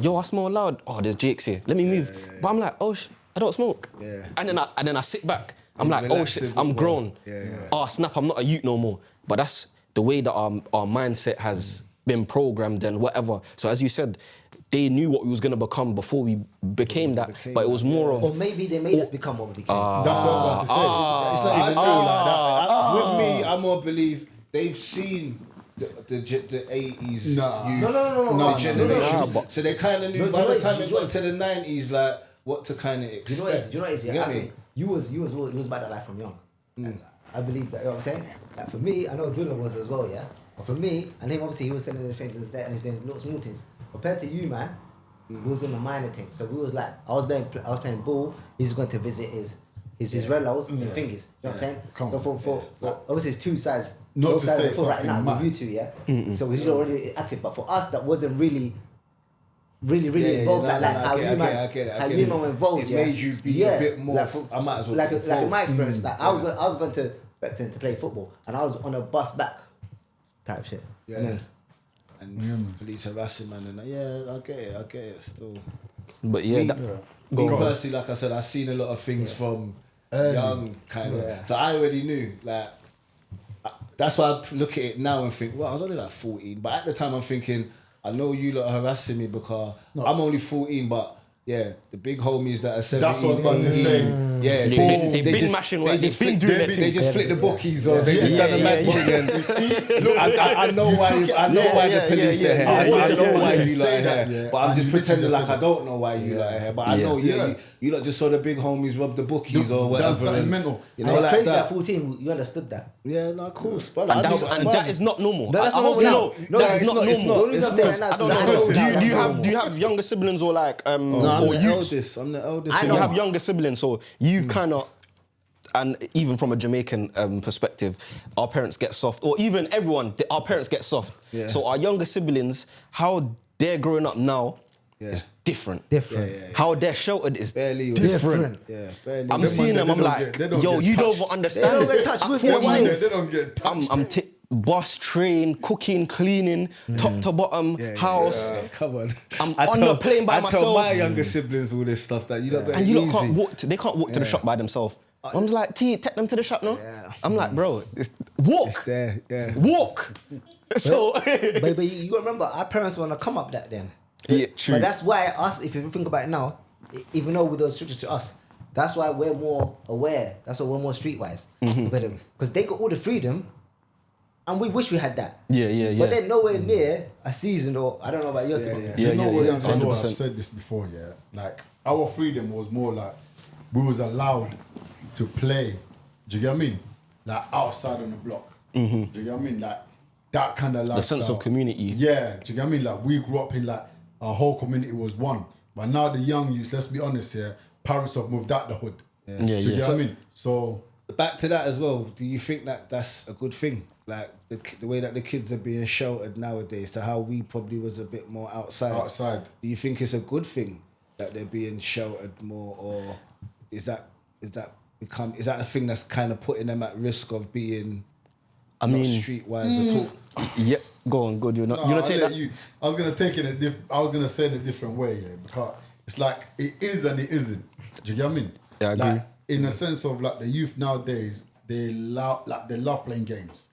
yo, I smell loud. Oh, there's Jakes here. Let me move. But I'm like, oh, I don't smoke. And then I sit back. I'm like, oh shit, I'm grown. Oh snap, I'm not a youth no more. But that's the way that our mindset has been programmed and whatever. So as you said, they knew what we was gonna become before we became that. But it was more of, or maybe they made us become what we became. That's what I'm about to say. It's not even feel like that. With me, I more believe they've seen the 80s No, generation. So they kind of knew by the time it got to the 90s, like what to kind of expect. Do you know what it is? Yeah, I think you was about that life from young. And I believe that, you know what I'm saying? Like for me, I know Abdullah was as well, yeah? But for me, and him obviously he was selling the things and that, and he was doing little small things. Compared to you, man, we was doing the minor things. So we was like, I was playing ball, he's going to visit his relatives and thingies. You know what I'm saying? So for obviously it's two sides. Not both to sides say of the foot right now something with you two, yeah? So he's already active. But for us, that wasn't really involved. How you were involved. It made you be a bit more. I might as well. Like in my experience, like I was going to Brixton to play football, and I was on a bus back, type shit. Yeah. And police harassing man, and I get it still. But yeah, me personally, like I said, I've seen a lot of things from young kind of. So I already knew, like. That's why I look at it now and think, well, I was only like 14. But at the time, I'm thinking, I know you lot are harassing me because I'm only 14, but the big homies that are 17, That's what I was about to say. They just mashing work. They just flick the bookies or they just done the mad thing. Look, I know why the police are here. I know why you lot are here. But I'm just pretending like I don't know why you lot are here. But I know, you lot just saw the big homies rob the bookies or whatever. That's something mental. You know, it's crazy at 14, you understood that. Yeah, no, of course. And that is not normal. No, that's not normal. No, that's not normal. Do Do you have younger siblings or like I'm the eldest. I'm the eldest. So you have younger siblings, so you've kind of, and even from a Jamaican perspective, our parents get soft, or even everyone, our parents get soft. Yeah. So our younger siblings, how they're growing up now is different. How they're sheltered is different. Yeah, barely. I'm seeing them, I'm like, yo, you don't understand. They don't get touched with their wives. They don't get touched. I'm bus, train, cooking, cleaning, top to bottom, house. Come on. I'm on the plane by myself. I tell my younger siblings all this stuff that you don't get and you easy. can't walk. They can't walk to the shop by themselves. Mom's like, T, take them to the shop, no? Yeah. I'm like, bro, walk. It's there, Walk. So, but you got to remember, our parents want to come up that then. Yeah, true. But that's why us, if you think about it now, even though with those restrictions to us, that's why we're more aware. That's why we're more streetwise. Because they got all the freedom, and we wish we had that. Yeah. But they're nowhere near a season, or I don't know about your season. You know what? I've said this before. Yeah, like our freedom was more like we was allowed to play. Do you get what I mean? Like outside on the block. Do you get what I mean? Like that kind of lifestyle. The sense of community. Yeah. Do you get what I mean? Like we grew up in like our whole community was one. But now the young youth, let's be honest here, parents have moved out the hood. Yeah. Do you get what I mean? So back to that as well. Do you think that that's a good thing? Like the way that the kids are being sheltered nowadays to how we probably was a bit more outside. Do you think it's a good thing that they're being sheltered more, or is that a thing that's kind of putting them at risk of being streetwise at all? Yeah, go on, good. You're not take that. I was gonna take it. I was gonna say it a different way, because it's like it is and it isn't. Do you get what I mean? Yeah, I agree. Like in a sense of like the youth nowadays, they love playing games.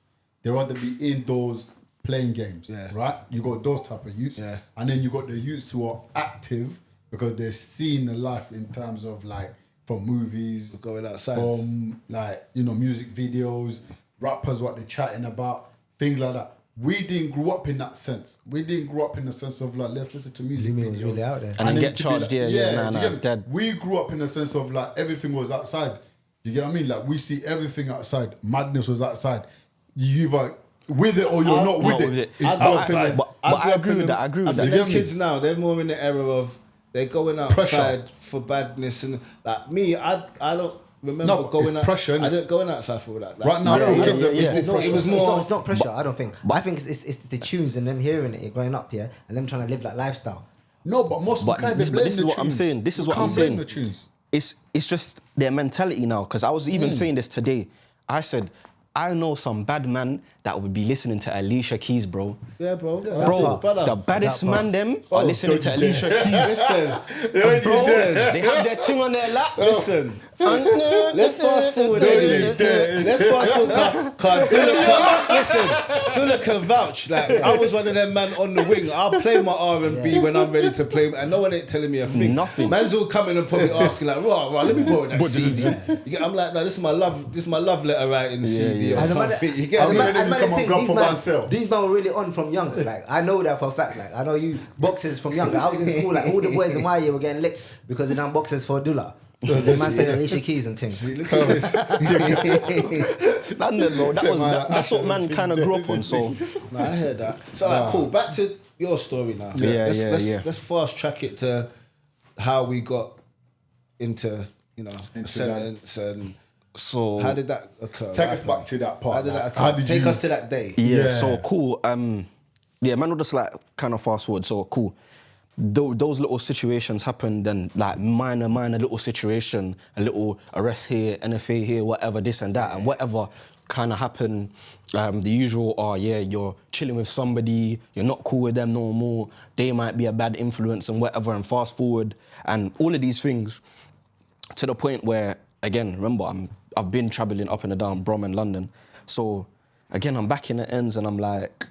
they rather be indoors playing games, Yeah. right? You got those type of youths, Yeah. and then you got the youths who are active because they're seeing the life in terms of like from movies, Going outside. from like music videos, rappers, what they're chatting about, things like that. We didn't grow up in that sense. We didn't grow up in the sense of like, let's listen to music Limit videos. was really out there. And then get to be charged, like, nah, do you nah, get me? dead. We grew up in the sense of like everything was outside. You get what I mean? Like we see everything outside. Madness was outside. You either with it or you're not with it. It's I grew up in outside. the- But I I agree with that. I agree with think that. them kids now, they're more in the era of they're going outside for badness and like me. I don't remember No, but going it's out. pressure, innit? I didn't going outside for that. Like, Right now, kids are- it was more. It's not pressure. I don't think. I think it's the tunes and them hearing it growing up here and them trying to live that lifestyle. No, but most But can't this- even but blame this is the what I'm tunes. saying. This is You what I'm can't blame saying. the tunes. It's just their mentality now. Because I was even saying this today. I said, I know some bad man that would be listening to Alicia Keys, bro. Yeah, bro. Bro, brother. the baddest That part. man them are listening to don't you Alicia Keys. Listen, Bro, they have their thing on their lap. listen. Let's fast forward anyway. Let's fast forward. Cause Dula can vouch. Like I was one of them man on the wing. I'll play my R&B when I'm ready to play, and no one ain't telling me a thing. Nothing. Man's all coming and probably asking like, "Right, let me borrow that CD." I'm like, "No, this is my love letter writing CD or And the man- something." You get and me? the man- and the man Come is on, think grab these for man- myself. These men were really on from young. Like I know that for a fact. Like I know you boxers from young. I was in school. Like all the boys in my year were getting licked because they done boxers for Dula. Because the man's playing Alicia Keys and things. Look at this. London, bro. That's what man kind of grew up on. So Nah, I heard that. So, alright, cool. Back to your story now. Yeah, Let's fast track it to how we got into, a sentence and so how did that occur? Take us back to that part. How did that like, occur? how did Take you? us to that day. yeah, so cool. Yeah, man, will just like kind of fast forward. So cool. Those little situations happened, and like minor little situation, a little arrest here, NFA here, whatever, this and that, and whatever kind of happened. The usual, you're chilling with somebody, you're not cool with them no more, they might be a bad influence and whatever, and fast forward, and all of these things to the point where, again, remember, I've been traveling up and down Brom and London. So again, I'm back in the ends and I'm like,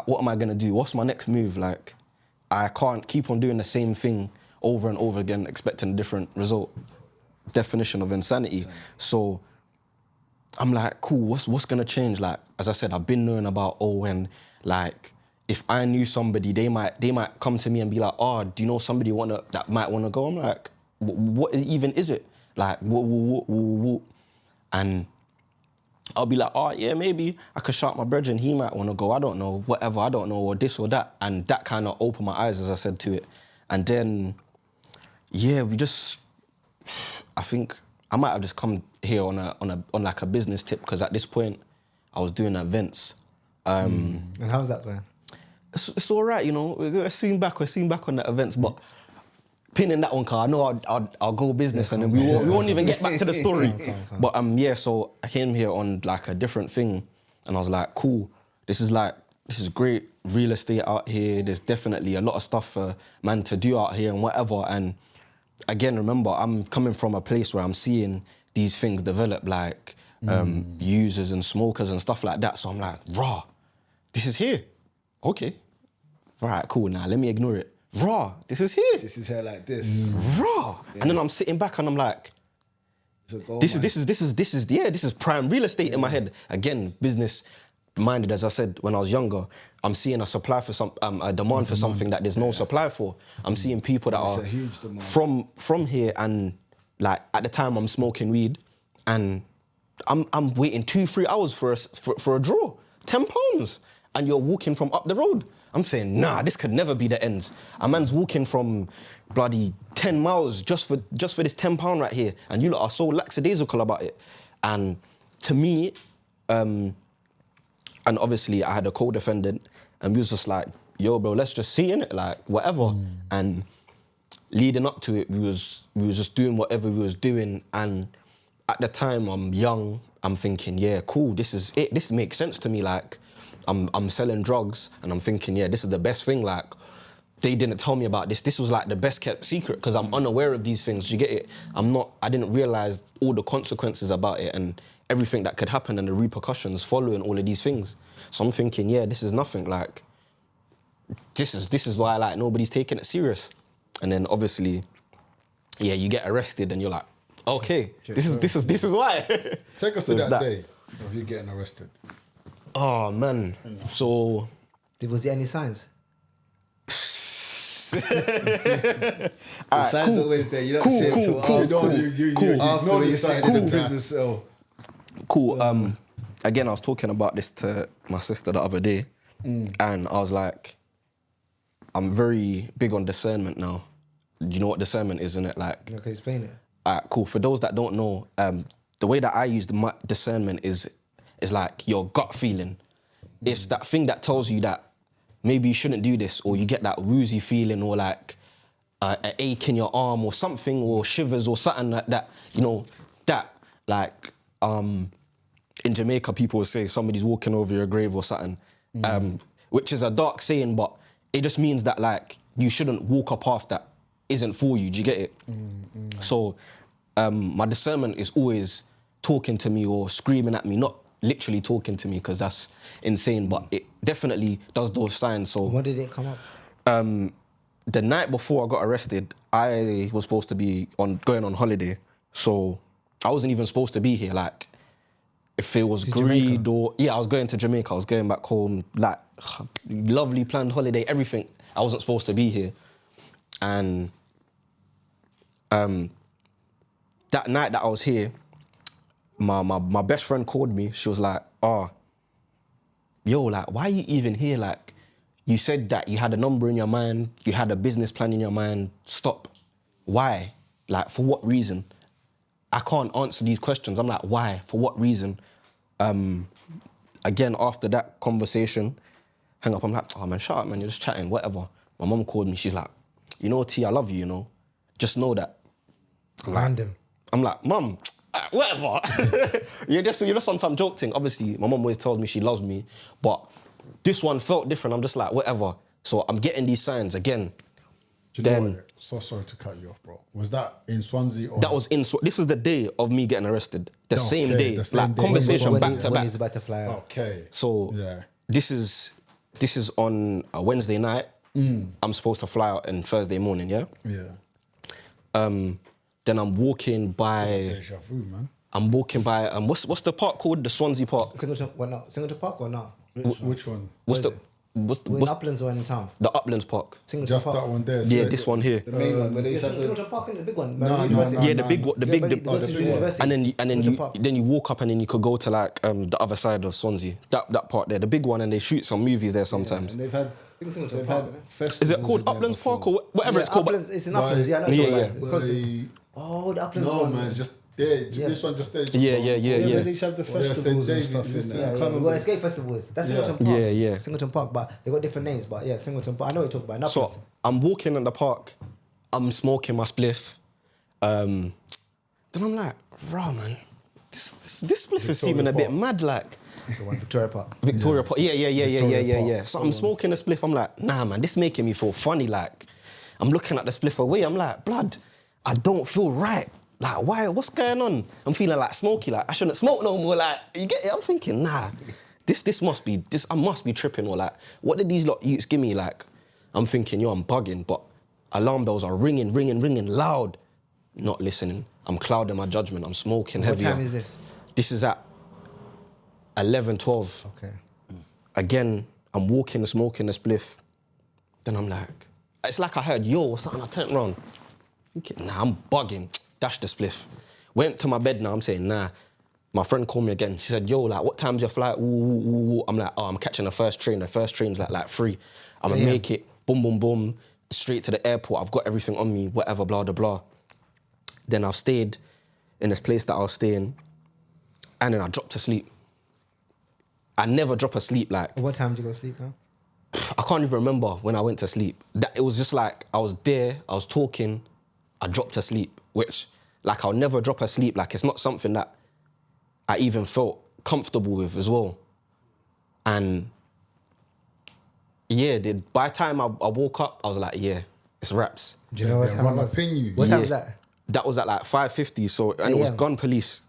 what am I gonna do? What's my next move? Like, I can't keep on doing the same thing over and over again, expecting a different result. Definition of insanity. So I'm like, cool, what's gonna change? Like, as I said, I've been knowing about when, like, if I knew somebody, they might come to me and be like, do you know somebody that might wanna go? I'm like, what even is it? Like, what? And I'll be like, yeah, maybe I could shout my brethren, he might want to go, I don't know, whatever, I don't know, or this or that. And that kind of opened my eyes, as I said, to it. And then, yeah, I think I might have just come here on like a business tip, because at this point, I was doing events. And how's that going? It's all right, we're soon back on the events, but pinning that one, cause I know I'll go business, and then we won't even get back to the story. But so I came here on like a different thing, and I was like, cool, this is great real estate out here. There's definitely a lot of stuff for man to do out here and whatever. And again, remember, I'm coming from a place where I'm seeing these things develop, like users and smokers and stuff like that. So I'm like, raw, this is here. Okay, right, cool. Now let me ignore it. Raw, this is here. This is here like this. Raw. Yeah. And then I'm sitting back and I'm like, this is prime real estate in my head. Again, business minded, as I said when I was younger. I'm seeing a supply for a demand for something that there's no supply for. I'm seeing people that are a huge demand. from here, and like at the time I'm smoking weed, and I'm waiting 2-3 hours for a draw, £10, and you're walking from up the road. I'm saying, nah, this could never be the ends. A man's walking from bloody 10 miles just for this £10 right here, and you lot are so lackadaisical about it. And to me, and obviously I had a co-defendant, and we was just like, yo, bro, let's just see in it, like whatever. And leading up to it, we was just doing whatever we was doing. And at the time, I'm young. I'm thinking, yeah, cool. This is it. This makes sense to me. Like, I'm selling drugs, and I'm thinking, yeah, this is the best thing. Like, they didn't tell me about this. This was like the best kept secret, because I'm unaware of these things. You get it? I didn't realize all the consequences about it, and everything that could happen and the repercussions following all of these things. So I'm thinking, yeah, this is nothing. Like, this is why like nobody's taking it serious. And then obviously, yeah, you get arrested and you're like, okay, this is why. Take us to that day of you getting arrested. Oh man, so Was there any signs? The signs are always there. You don't see it till after when you're sitting in the prison cell. Cool. Again, I was talking about this to my sister the other day, and I was like, I'm very big on discernment now. You know what discernment is, isn't it? Like, Okay, explain it. Cool. For those that don't know, the way that I use the discernment is like your gut feeling. It's that thing that tells you that maybe you shouldn't do this, or you get that woozy feeling, or like an ache in your arm, or something, or shivers, or something like that. You know, that like in Jamaica, people will say somebody's walking over your grave or something, which is a dark saying, but it just means that like you shouldn't walk a path that isn't for you. Do you get it? So my discernment is always talking to me or screaming at me, not literally talking to me because that's insane, but it definitely does those signs. So When did it come up? the night before I got arrested, I was supposed to be going on holiday, so I wasn't even supposed to be here. Like, if it was greed or I was going to Jamaica, I was going back home. Like, lovely planned holiday, everything. I wasn't supposed to be here, and that night that I was here, my best friend called me. She was like, yo, like, why are you even here? Like, you said that you had a number in your mind, you had a business plan in your mind. Stop. Why? Like, for what reason? I can't answer these questions. I'm like, why? For what reason? Again, after that conversation, hang up, I'm like, oh man, shut up, man, you're just chatting, whatever. My mum called me, she's like, you know, T, I love you, you know? Just know that. Random. I'm like, mum, whatever. you're just on some joke thing. Obviously, my mum always tells me she loves me, but this one felt different. I'm just like, whatever. So I'm getting these signs again. Do you know what? So sorry to cut you off, bro. Was that in Swansea? Or? That was this is the day of me getting arrested. The same day. Like, conversation back to When back. he's about to fly out. Okay. So this is on a Wednesday night. I'm supposed to fly out on Thursday morning, yeah? Yeah. Then I'm walking by... Deja vu, man. I'm walking by... what's the park called? The Swansea Park? Singleton Park or not? Which one? What's in Uplands or in town? The Uplands Park. Singleton Just Park. that one there. Yeah, this one here. The main one, where they used to have the... Singleton Park, the big one. No. Yeah, the big one. The big University. and then you walk up and then you could go to like the other side of Swansea. That part there, the big one, and they shoot some movies there sometimes. And they've had festivals. Is it called in there Uplands before. Park or whatever it's called? Uplands, it's in Uplands, yeah, I know Yeah, what yeah. it is. Because the Uplands No, one. man, it's just there. This one just there. Yeah. Where they used to have the festivals and stuff in there. I can't remember. Well, Escape Festivals. That's Singleton Park. Yeah. Singleton Park, but they got different names. But yeah, Singleton Park. I know what you're talking about. So Uplands. I'm walking in the park, I'm smoking my spliff. Then I'm like, rah, man, this spliff is seeming a bit mad, like. It's the one, Victoria Park. Victoria Park. Yeah. Park. So I'm smoking a spliff. I'm like, nah, man, this making me feel funny. Like, I'm looking at the spliff away. I'm like, blood, I don't feel right. Like, why? What's going on? I'm feeling like smoky. Like, I shouldn't smoke no more. Like, you get it? I'm thinking, nah, this must be I must be tripping. Or like, what did these lot youths give me? Like, I'm thinking, yo, I'm bugging. But alarm bells are ringing loud. Not listening. I'm clouding my judgment. I'm smoking heavier. What time is this? This is at 11, 12. Okay. Again, I'm walking and smoking a spliff. Then I'm like, it's like I heard yo or something. I turned around. Thinking, nah, I'm bugging. Dash the spliff. Went to my bed now. I'm saying, nah. My friend called me again. She said, yo, like, what time's your flight? Ooh. I'm like, oh, I'm catching the first train. The first train's like 3. I'm gonna make it. Boom. Straight to the airport. I've got everything on me. Whatever, blah, blah, blah. Then I've stayed in this place that I was staying. And then I dropped to sleep. I never drop asleep, like. What time did you go to sleep now? I can't even remember when I went to sleep. It was just like, I was there, I was talking, I dropped asleep, which, like, I'll never drop asleep. Like, it's not something that I even felt comfortable with as well. And yeah, by the time I woke up, I was like, yeah, it's raps. Do you know what time it was? What time was that? That was at like 5:50, so, and it was gun police.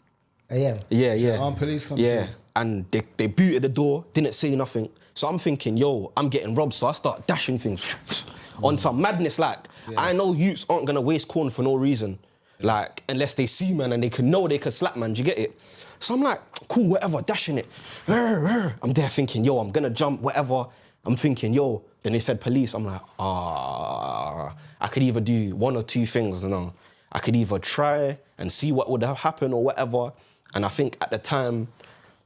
AM. Yeah. Armed police come Yeah. through. And they booted the door, didn't say nothing. So I'm thinking, yo, I'm getting robbed. So I start dashing things on some madness. Like, I know youths aren't gonna waste corn for no reason. Like, unless they see, man, and they can slap, man. Do you get it? So I'm like, cool, whatever, dashing it. I'm there thinking, yo, I'm gonna jump, whatever. I'm thinking, yo. Then they said police. I'm like, I could either do one or two things, you know. I could either try and see what would have happened or whatever. And I think at the time,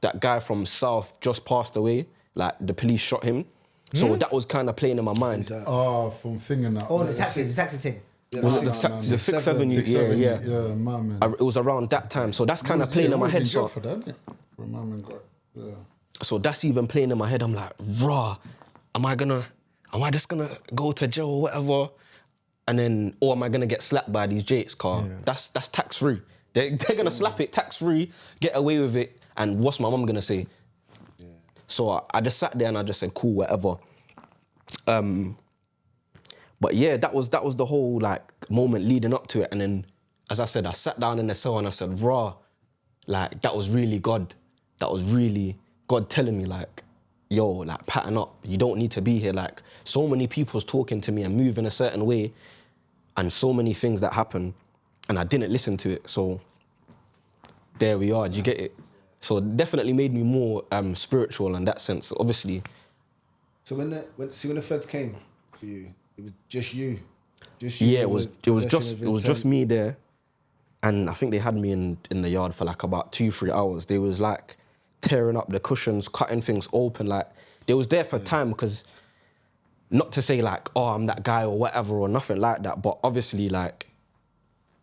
that guy from South just passed away. Like, the police shot him. So that was kind of playing in my mind. From finger now. Oh, the taxi thing. Was it the 6th Avenue? Yeah. Yeah, man. It was around that time. So that's kind of playing in my head. So, for that, yeah. so that's even playing in my head. I'm like, raw, am I just gonna go to jail or whatever? And then, or am I gonna get slapped by these jakes? Car, that's tax-free. They're gonna slap it tax-free, get away with it, and what's my mum gonna say? Yeah. So I just sat there and I just said, cool, whatever. But yeah, that was the whole like moment leading up to it. And then, as I said, I sat down in the cell and I said, raw, like that was really God. That was really God telling me like, yo, like pattern up. You don't need to be here. Like so many people's talking to me and moving a certain way, and so many things that happen, and I didn't listen to it. So there we are. Do you get it? So it definitely made me more spiritual in that sense. Obviously. So when the feds came for you, it was just you. Yeah, it was just me there, and I think they had me in the yard for like about 2-3 hours. They was like tearing up the cushions, cutting things open. Like they was there for time, because not to say like, oh, I'm that guy or whatever or nothing like that, but obviously like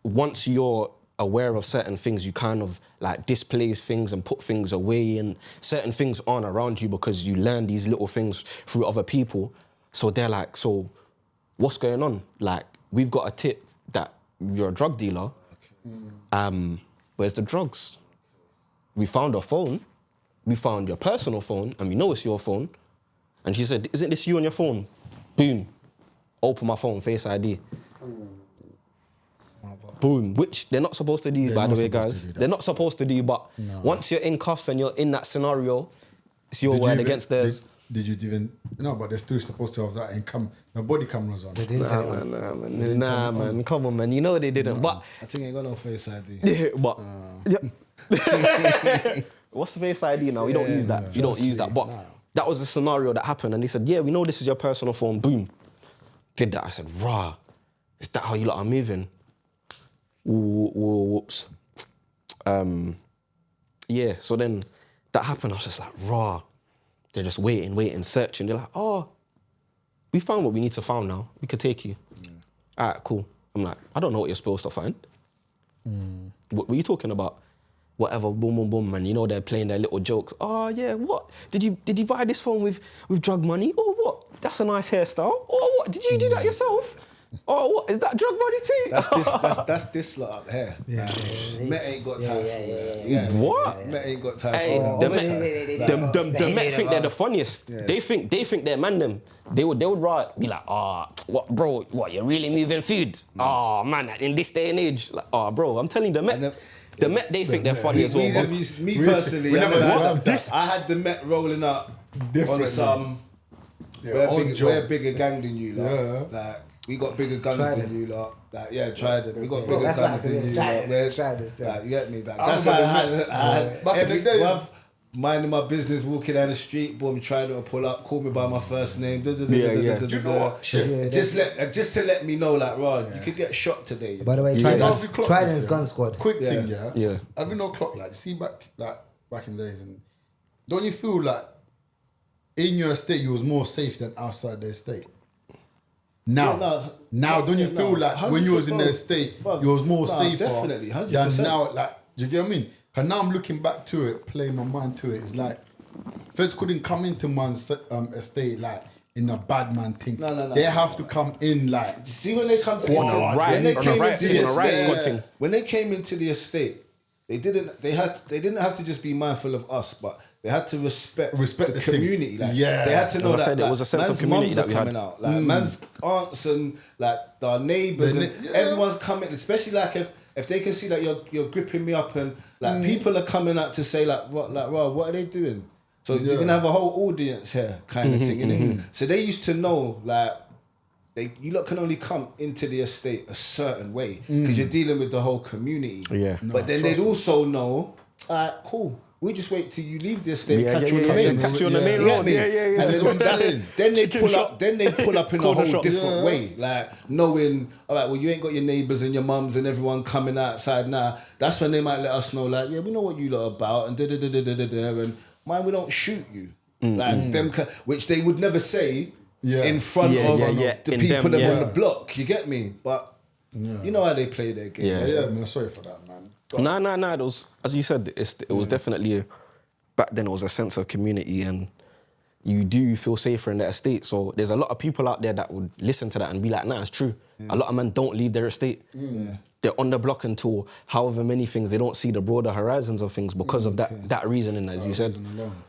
once you're aware of certain things, you kind of like displace things and put things away, and certain things aren't around you because you learn these little things through other people. So they're like, so what's going on? Like, we've got a tip that you're a drug dealer. Where's the drugs? We found a phone. We found your personal phone, and we know it's your phone. And she said, isn't this you on your phone? Boom. Open my phone, Face ID. Boom. Which they're not supposed to do, by the way, guys. They're not supposed to do, but once you're in cuffs and you're in that scenario, it's your word against theirs. Did you even... No, but they're still supposed to have that in the body cameras on. They didn't tell you. Nah, man. Come on, man. You know they didn't. But I think I ain't got no Face ID. yeah, but... What's the Face ID now? We don't use that. You don't use that. But that was the scenario that happened. And they said, yeah, we know this is your personal phone. Boom. Did that. I said, rah. Is that how you lot are moving? Ooh, whoops. Yeah, so then that happened. I was just like, rah. They're just waiting, searching. They're like, oh, we found what we need to find now. We could take you. All right, cool. I'm like, I don't know what you're supposed to find. What were you talking about? Whatever, boom, boom, boom, and you know they're playing their little jokes. Oh yeah, what? Did you buy this phone with drug money? Or what? That's a nice hairstyle. Or what? Did you do that yourself? Oh, what? Is that drug money too? That's this lot up here. Met ain't got time for that. What? Met ain't got time Hey, for the Met think they're the funniest. Yes. They think they're man them. They would be like, what, bro? What? You're really moving food? Oh man, in this day and age, like, bro, I'm telling you, the Met, they think they're funny as well. Me personally, I had the Met rolling up on some. We're bigger gang than you, like we got bigger guns than you lot. Like, try them. We got bigger guns than you lot. Try this thing. Like, you get me? Like, that's how I had every day. Minding my business, walking down the street, boom, trying to pull up, call me by my first name. Just to let me know, like, Rod, you could get shot today. By the way, Trident's gun squad. Quick thing, yeah. Have you no clock like? See back in the days, and don't you feel like in your estate you was more safe than outside the estate? Now, don't you feel like when you was in the estate you was more safer definitely, 100%. than now? Like, do you get what I mean? And now I'm looking back to it, playing my mind to it. It's like feds couldn't come into man's estate like in a bad man thing. No. They have to come in like. See when they come to when they came into the estate, they didn't have to just be mindful of us, but they had to respect the community. Like, they had to know that there was a sense of community that we had. Coming out. Like man's aunts and like our neighbours and everyone's coming, especially like if if they can see that you're gripping me up and like people are coming out to say like what are they doing? So you're gonna have a whole audience here, kind of thing. innit? So they used to know like. You lot can only come into the estate a certain way because you're dealing with the whole community. Yeah. But then they'd also know, cool. We just wait till you leave the estate, catch you on the main. Catch you on the main You get road. me? Yeah. And then they pull up. Then they pull up in a whole different way, like knowing, all right, well, you ain't got your neighbours and your mums and everyone coming outside now. That's when they might let us know, like, yeah, we know what you lot are about, and and man, we don't shoot you, like them, which they would never say. In front of the people that on the block, you get me? But you know how they play their game. Yeah, man, sorry for that, man. Nah. It was, as you said, it was definitely back then. It was a sense of community, and you do feel safer in the estate. So there's a lot of people out there that would listen to that and be like, nah, it's true. A lot of men don't leave their estate. They're on the block until however many things. They don't see the broader horizons of things because of that reasoning, as you said.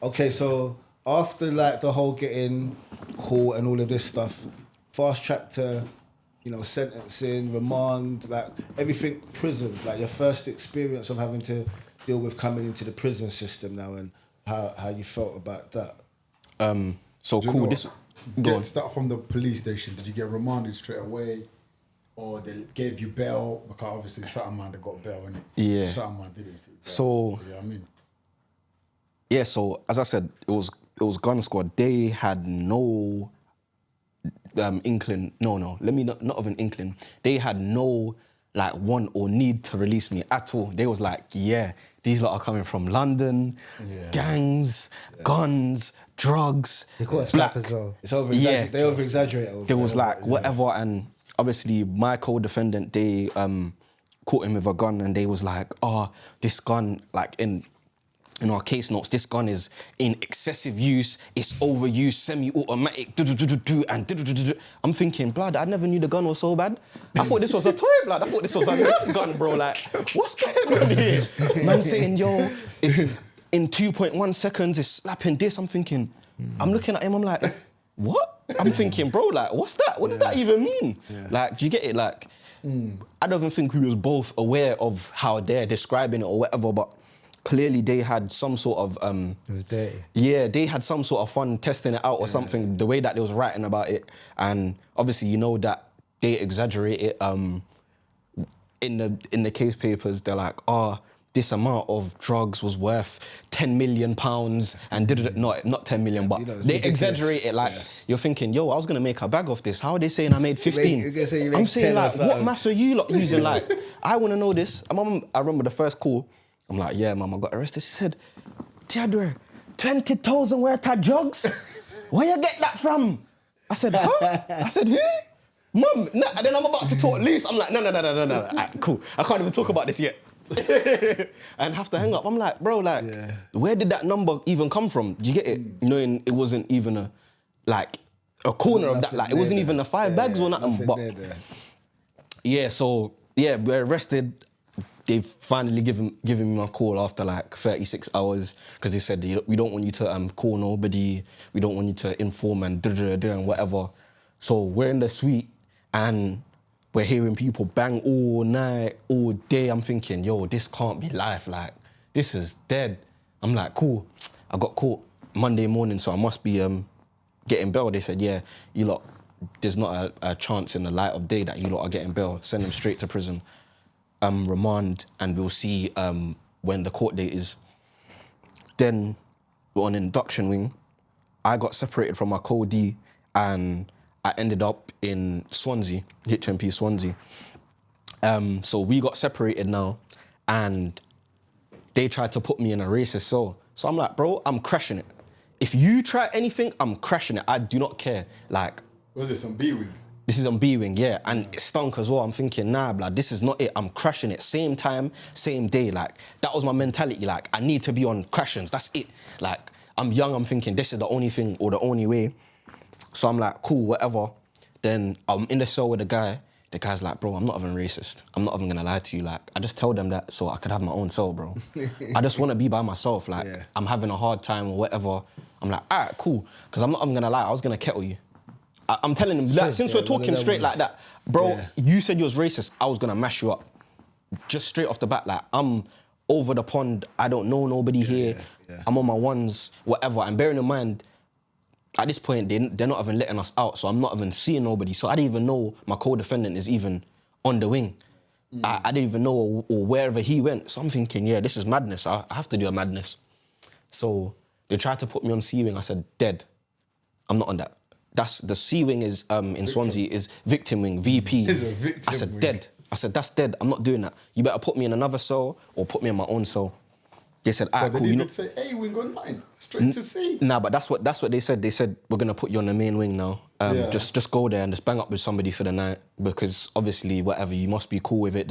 Okay, so after like the whole getting caught and all of this stuff, fast track to, sentencing, remand, like everything prison, like your first experience of having to deal with coming into the prison system now and how you felt about that. So cool. Start from the police station. Did you get remanded straight away? Or they gave you bail? Because obviously certain man they got bail, innit? Yeah. Certain man didn't see bail. So, you know what I mean? Yeah, so as I said, it was Gun Squad. They had no inkling. No. Let me not of an inkling. They had no want or need to release me at all. They was like, yeah, these lot are coming from London, gangs, guns, drugs. They caught a slap as well. It's over-exaggerated. They over-exaggerate over. There was whatever, and obviously my co-defendant, they caught him with a gun, and they was like, this gun, in our case notes, this gun is in excessive use, it's overused, semi-automatic, and I'm thinking, blood, I never knew the gun was so bad. I thought this was a toy, blood. I thought this was a Nerf gun, bro. Like, what's going on here? Man saying, yo, it's in 2.1 seconds, it's slapping this. I'm thinking, I'm looking at him, I'm like, what? I'm thinking, bro, like, what's that? What does that even mean? Like, do you get it? Like, I don't even think we was both aware of how they're describing it or whatever, but clearly they had some sort of... it was dirty. Yeah, they had some sort of fun testing it out or something, the way that they was writing about it. And obviously, you know that they exaggerate it. In the case papers, they're like, this amount of drugs was worth £10 million and not 10 million, but they exaggerate it. Like, you're thinking, yo, I was going to make a bag off this. How are they saying I made 15? I'm saying, like, what maths are you lot using? Like, I want to know this. I remember the first call. I'm like, yeah, mum, I got arrested. She said, Theodore, 20,000 worth of drugs? Where you get that from? I said, huh? I said, who? Mum, nah. And then I'm about to talk loose. I'm like, no. Right, cool. I can't even talk about this yet. And have to hang up. I'm like, bro, where did that number even come from? Do you get it? Knowing it wasn't even a corner of that. Like, it wasn't even 5 bags or nothing. But we're arrested. They've finally given me my call after 36 hours because they said, we don't want you to call nobody, we don't want you to inform and and whatever. So we're in the suite and we're hearing people bang all night, all day. I'm thinking, yo, this can't be life. Like, this is dead. I'm like, cool. I got caught Monday morning, so I must be getting bail. They said, yeah, you lot, there's not a chance in the light of day that you lot are getting bail. Send them straight to prison. Remand, and we'll see when the court date is. Then we're on induction wing. I got separated from my co-D and I ended up in Swansea, HMP Swansea. So we got separated now and they tried to put me in a racist cell. So I'm like, bro, I'm crashing it. If you try anything, I'm crashing it. I do not care. Like, was this on B-Wing? This is on B-Wing, yeah, and it stunk as well. I'm thinking, nah, blood, this is not it. I'm crashing it. Same time, same day. Like, that was my mentality. Like, I need to be on crashings. That's it. Like, I'm young. I'm thinking this is the only thing or the only way. So I'm like, cool, whatever. Then I'm in the cell with the guy. The guy's like, bro, I'm not even racist. I'm not even gonna lie to you. Like, I just tell them that so I could have my own cell, bro. I just want to be by myself. Like, I'm having a hard time or whatever. I'm like, all right, cool. Because I'm not even gonna lie. I was gonna kettle you. I'm telling him, since we're talking straight like that, bro, you said you was racist, I was gonna mash you up. just straight off the bat, like, I'm over the pond, I don't know nobody here, I'm on my ones, whatever. And bearing in mind, at this point, they're not even letting us out, so I'm not even seeing nobody. So I didn't even know my co-defendant is even on the wing. I didn't even know, or wherever he went. So I'm thinking, yeah, this is madness. I have to do a madness. So they tried to put me on C-wing. I said, dead. I'm not on that. That's the C-wing is in Swansea is victim wing, VP. It's a victim I said, wing. dead. I said, that's dead. I'm not doing that. You better put me in another cell or put me in my own cell. They said, But alright, they cool. didn't say, hey, we ain't got nothing. Straight to sea. Nah, but that's what they said. They said, we're gonna put you on the main wing now. Just go there and just bang up with somebody for the night, because obviously whatever, you must be cool with it.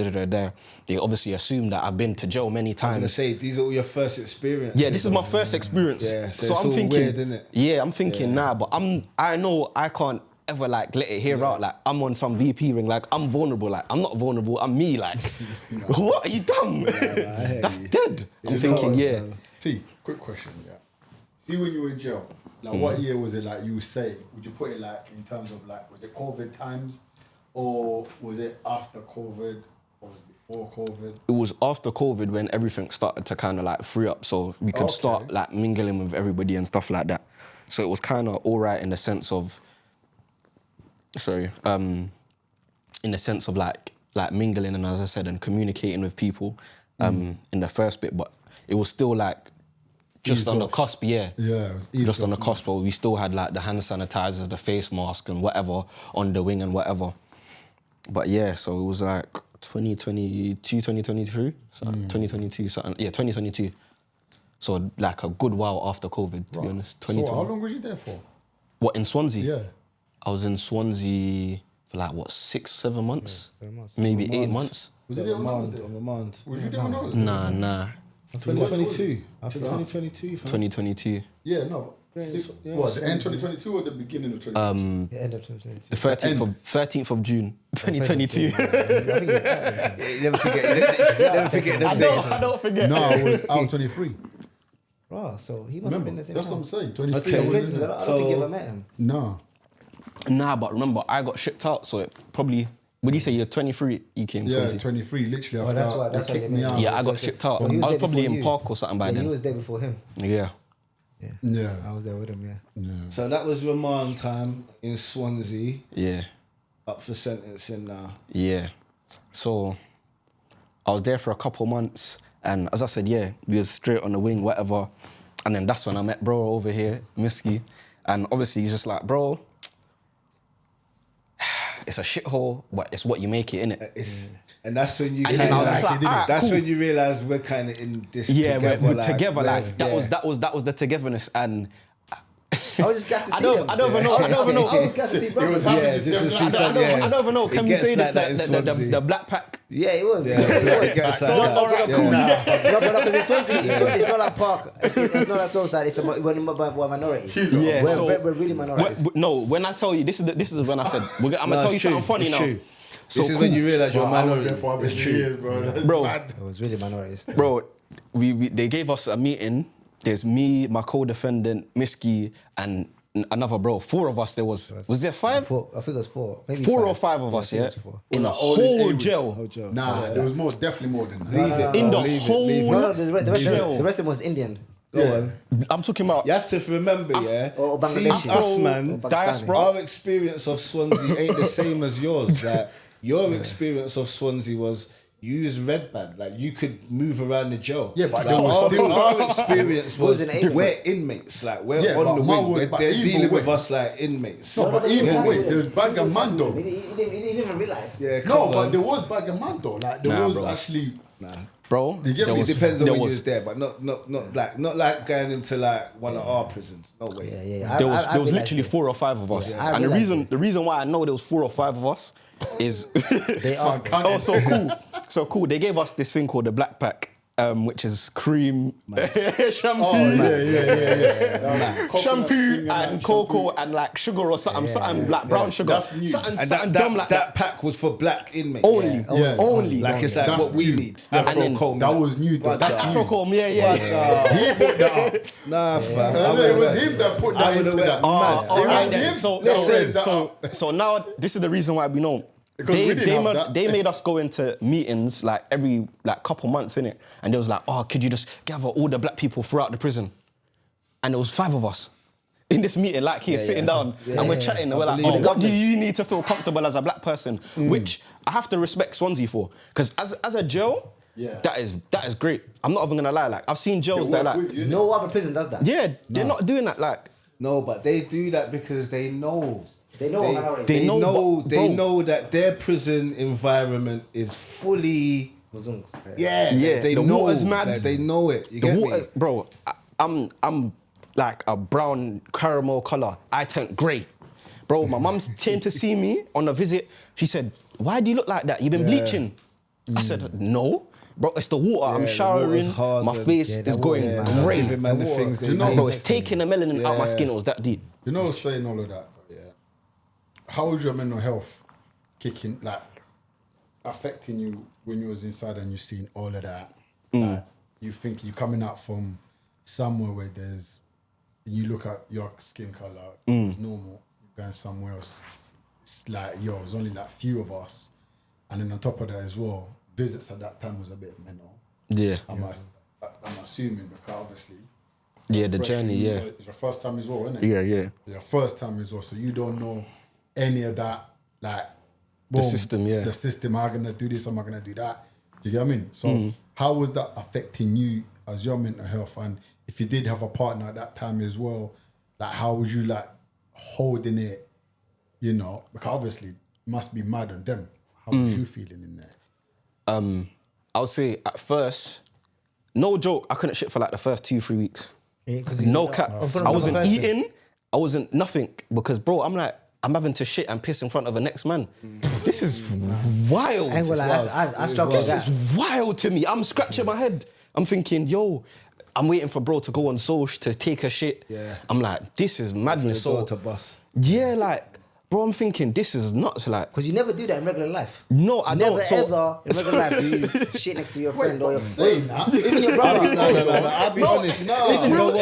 They obviously assume that I've been to jail many times. I'm gonna say these are all your first experiences. Yeah, this is my first experience. Yeah, so I'm it's all thinking, weird, innit? Yeah, I'm thinking, nah, but I know I can't ever like let it hear out. Like, I'm on some VP ring, like I'm vulnerable. Like, I'm not vulnerable, I'm me. Like, what are you dumb? That's dead. I'm thinking, yeah. T, quick question, yeah. See, when you were in jail, like what year was it, like you say? Would you put it like in terms of like, was it COVID times, or was it after COVID, or was it before COVID? It was after COVID when everything started to kind of like free up, so we could start like mingling with everybody and stuff like that. So it was kind of all right in the sense of, in the sense of like mingling and, as I said, and communicating with people in the first bit, but it was still like just on the cusp, Yeah, it was just on the cusp, but we still had like the hand sanitizers, the face mask and whatever on the wing and whatever. But yeah, so it was like 2022, 2023, so 2022, something. Yeah, 2022. So like a good while after COVID, to be honest. So how long was you there for? What, in Swansea? Yeah. I was in Swansea for like, what, 6-7 months? Yeah, 7 months. Maybe 8 months? Was it there when I was On there? a month. Was you there when I was there? Nah. 2022. To 2022. 2022. Yeah, no. But what, the end 2022 or the beginning of 2022? The end of 2022. The 13th of June, 2022. I think it's out. You never forget them days. I don't forget. No, I was 23. Bro, so he must have been Remember, the same that's what I'm time. saying. 23. Okay. I was It's in crazy, there. I don't think you ever met him. No. Nah, but remember, I got shipped out, so it probably, would you say you're 23, you came Yeah, Swansea? 23, literally Oh, after that's they why kicked they me met. out. Yeah, I got So- shipped out. so I he was was there probably before in you. Parc or something by Yeah, then. he was there before him. Yeah. Yeah. I was there with him, yeah. So that was remand time in Swansea, Yeah. up for sentencing now. Yeah. So I was there for a couple months, and as I said, yeah, we was straight on the wing, whatever. And then that's when I met bro over here, Miski. And obviously he's just like, bro, it's a shithole, but it's what you make it, innit? And that's when you And kind then I of was just like, alright, that's cool. when you realise we're kind of in this Yeah, together. we're together, like, that yeah. was the togetherness, and I was just gassed to see I don't even know. I was gassed to see bro. was Yeah, happy to this see was him. through some, I don't even know. Can It we gets say like this? that in Swansea. The black pack. Yeah, it was. Yeah, it gets like that. alright, cool. No, but because it's Swansea, it's not like Park. It's not like Swansea. It's we're minorities. Yeah, we're, so- we're really minorities. No, when I tell you, this is when I said, I'm No, gonna tell you it's true. something funny It's now. true. So This is cool. when you realise you're a Bro, I was minority. there for It's true. years, bro. That's Bro. mad. It was really minorities. Bro, they gave us a meeting. There's me, my co-defendant, Miski, and another bro. 4 of us. Was there 5? Four, I think it was 4. Maybe 4 5. or 5 of I us, think it yeah? was 4. In the Like all in whole A jail. Nah, there was more, definitely more than that. Leave it. In bro, the leave it, whole- leave it. No, the rest Jail. the rest of them was Indian. Go on. I'm talking about. You have to remember, yeah. Or See, Bangladeshi. us, Or man. Pakistani. Diaspora. Our experience of Swansea ain't the same as yours. Like, your experience of Swansea was you was red band. Like, you could move around the jail. Yeah, but like, there was still- our experience was Wasn't able. we're inmates. Like, we're Yeah, but on the mine wing. was- They're but either dealing with way- us like inmates. No, but either way, there was bag and man though. He didn't even realise. Yeah, No, come but on. there was bag and man though. Like, there Nah, was bro. actually... Bro, You get me? It depends on there when you was- was there, but not like going into like one of our prisons. No way. Yeah. There was I realised literally it. 4 or 5 of us, I and realised the reason why I know there was 4 or 5 of us is They asked Can't- oh so cool. They gave us this thing called the black pack, which is cream, shampoo, Oh, yeah. shampoo and cocoa and like sugar or something like brown sugar, That's new. something And dumb like that. that pack was for black inmates. Only, Yeah. only. Like it's like That's what we new. need. That's Afro then- comb. That was new though. That's That's new. Afrocom, yeah. He put that up. Nah, fam. It was him that put that would've into went that. mad. All right It then. was him that raised that up. So now this is the reason why we know. Because we didn't have that. they made us go into meetings like every couple months, innit? And they was like, oh, could you just gather all the black people throughout the prison? And there was 5 of us in this meeting, like here, sitting down, and we're chatting, and we're like, oh, what do you need to feel comfortable as a black person? Which I have to respect Swansea for, because as a jail, that is great. I'm not even gonna lie, like I've seen jails that like no other prison does that. Yeah, they're not doing that, like. No, but they do that because they know. They know that their prison environment is fully. They the know. water's mad. Like, they know it. You The get water, me? bro. I'm like a brown caramel color. I turned grey, bro. My mum's came to see me on a visit. She said, "Why do you look like that? You been bleaching?" I said, "No, bro. It's the water. I'm showering. My face is going grey. Bro, it's taking the melanin out my skin. It was that deep." You know, saying all of that. How was your mental health kicking, like, affecting you when you was inside and you seen all of that? Like, you think you're coming out from somewhere where you look at your skin color, normal, you're going somewhere else. It's like, there's only like few of us. And then on top of that as well, visits at that time was a bit mental. Yeah. I'm assuming, because obviously. Yeah, the journey, It's your first time as well, isn't it? Yeah. Your first time as well, so you don't know any of that, like, The system, the system, am I gonna do this, am I gonna do that? Do you get what I mean? So how was that affecting you as your mental health? And if you did have a partner at that time as well, like, how was you like holding it, because obviously it must be mad on them. How was you feeling in there? I would say at first, no joke, I couldn't shit for like the first 2-3 weeks. Yeah, No cap. I wasn't eating, I wasn't nothing, because bro, I'm having to shit and piss in front of the next man. This is wild. I struggle with that. This is wild to me. I'm scratching my head. I'm thinking, I'm waiting for bro to go on social to take a shit. Yeah. I'm like, this is madness. To bus. Yeah, like, bro, I'm thinking, this is nuts. Like, because you never do that in regular life. No, I don't. Never ever in regular life do you shit next to your friend or your saying that. even your brother. No. I'll be honest. It's real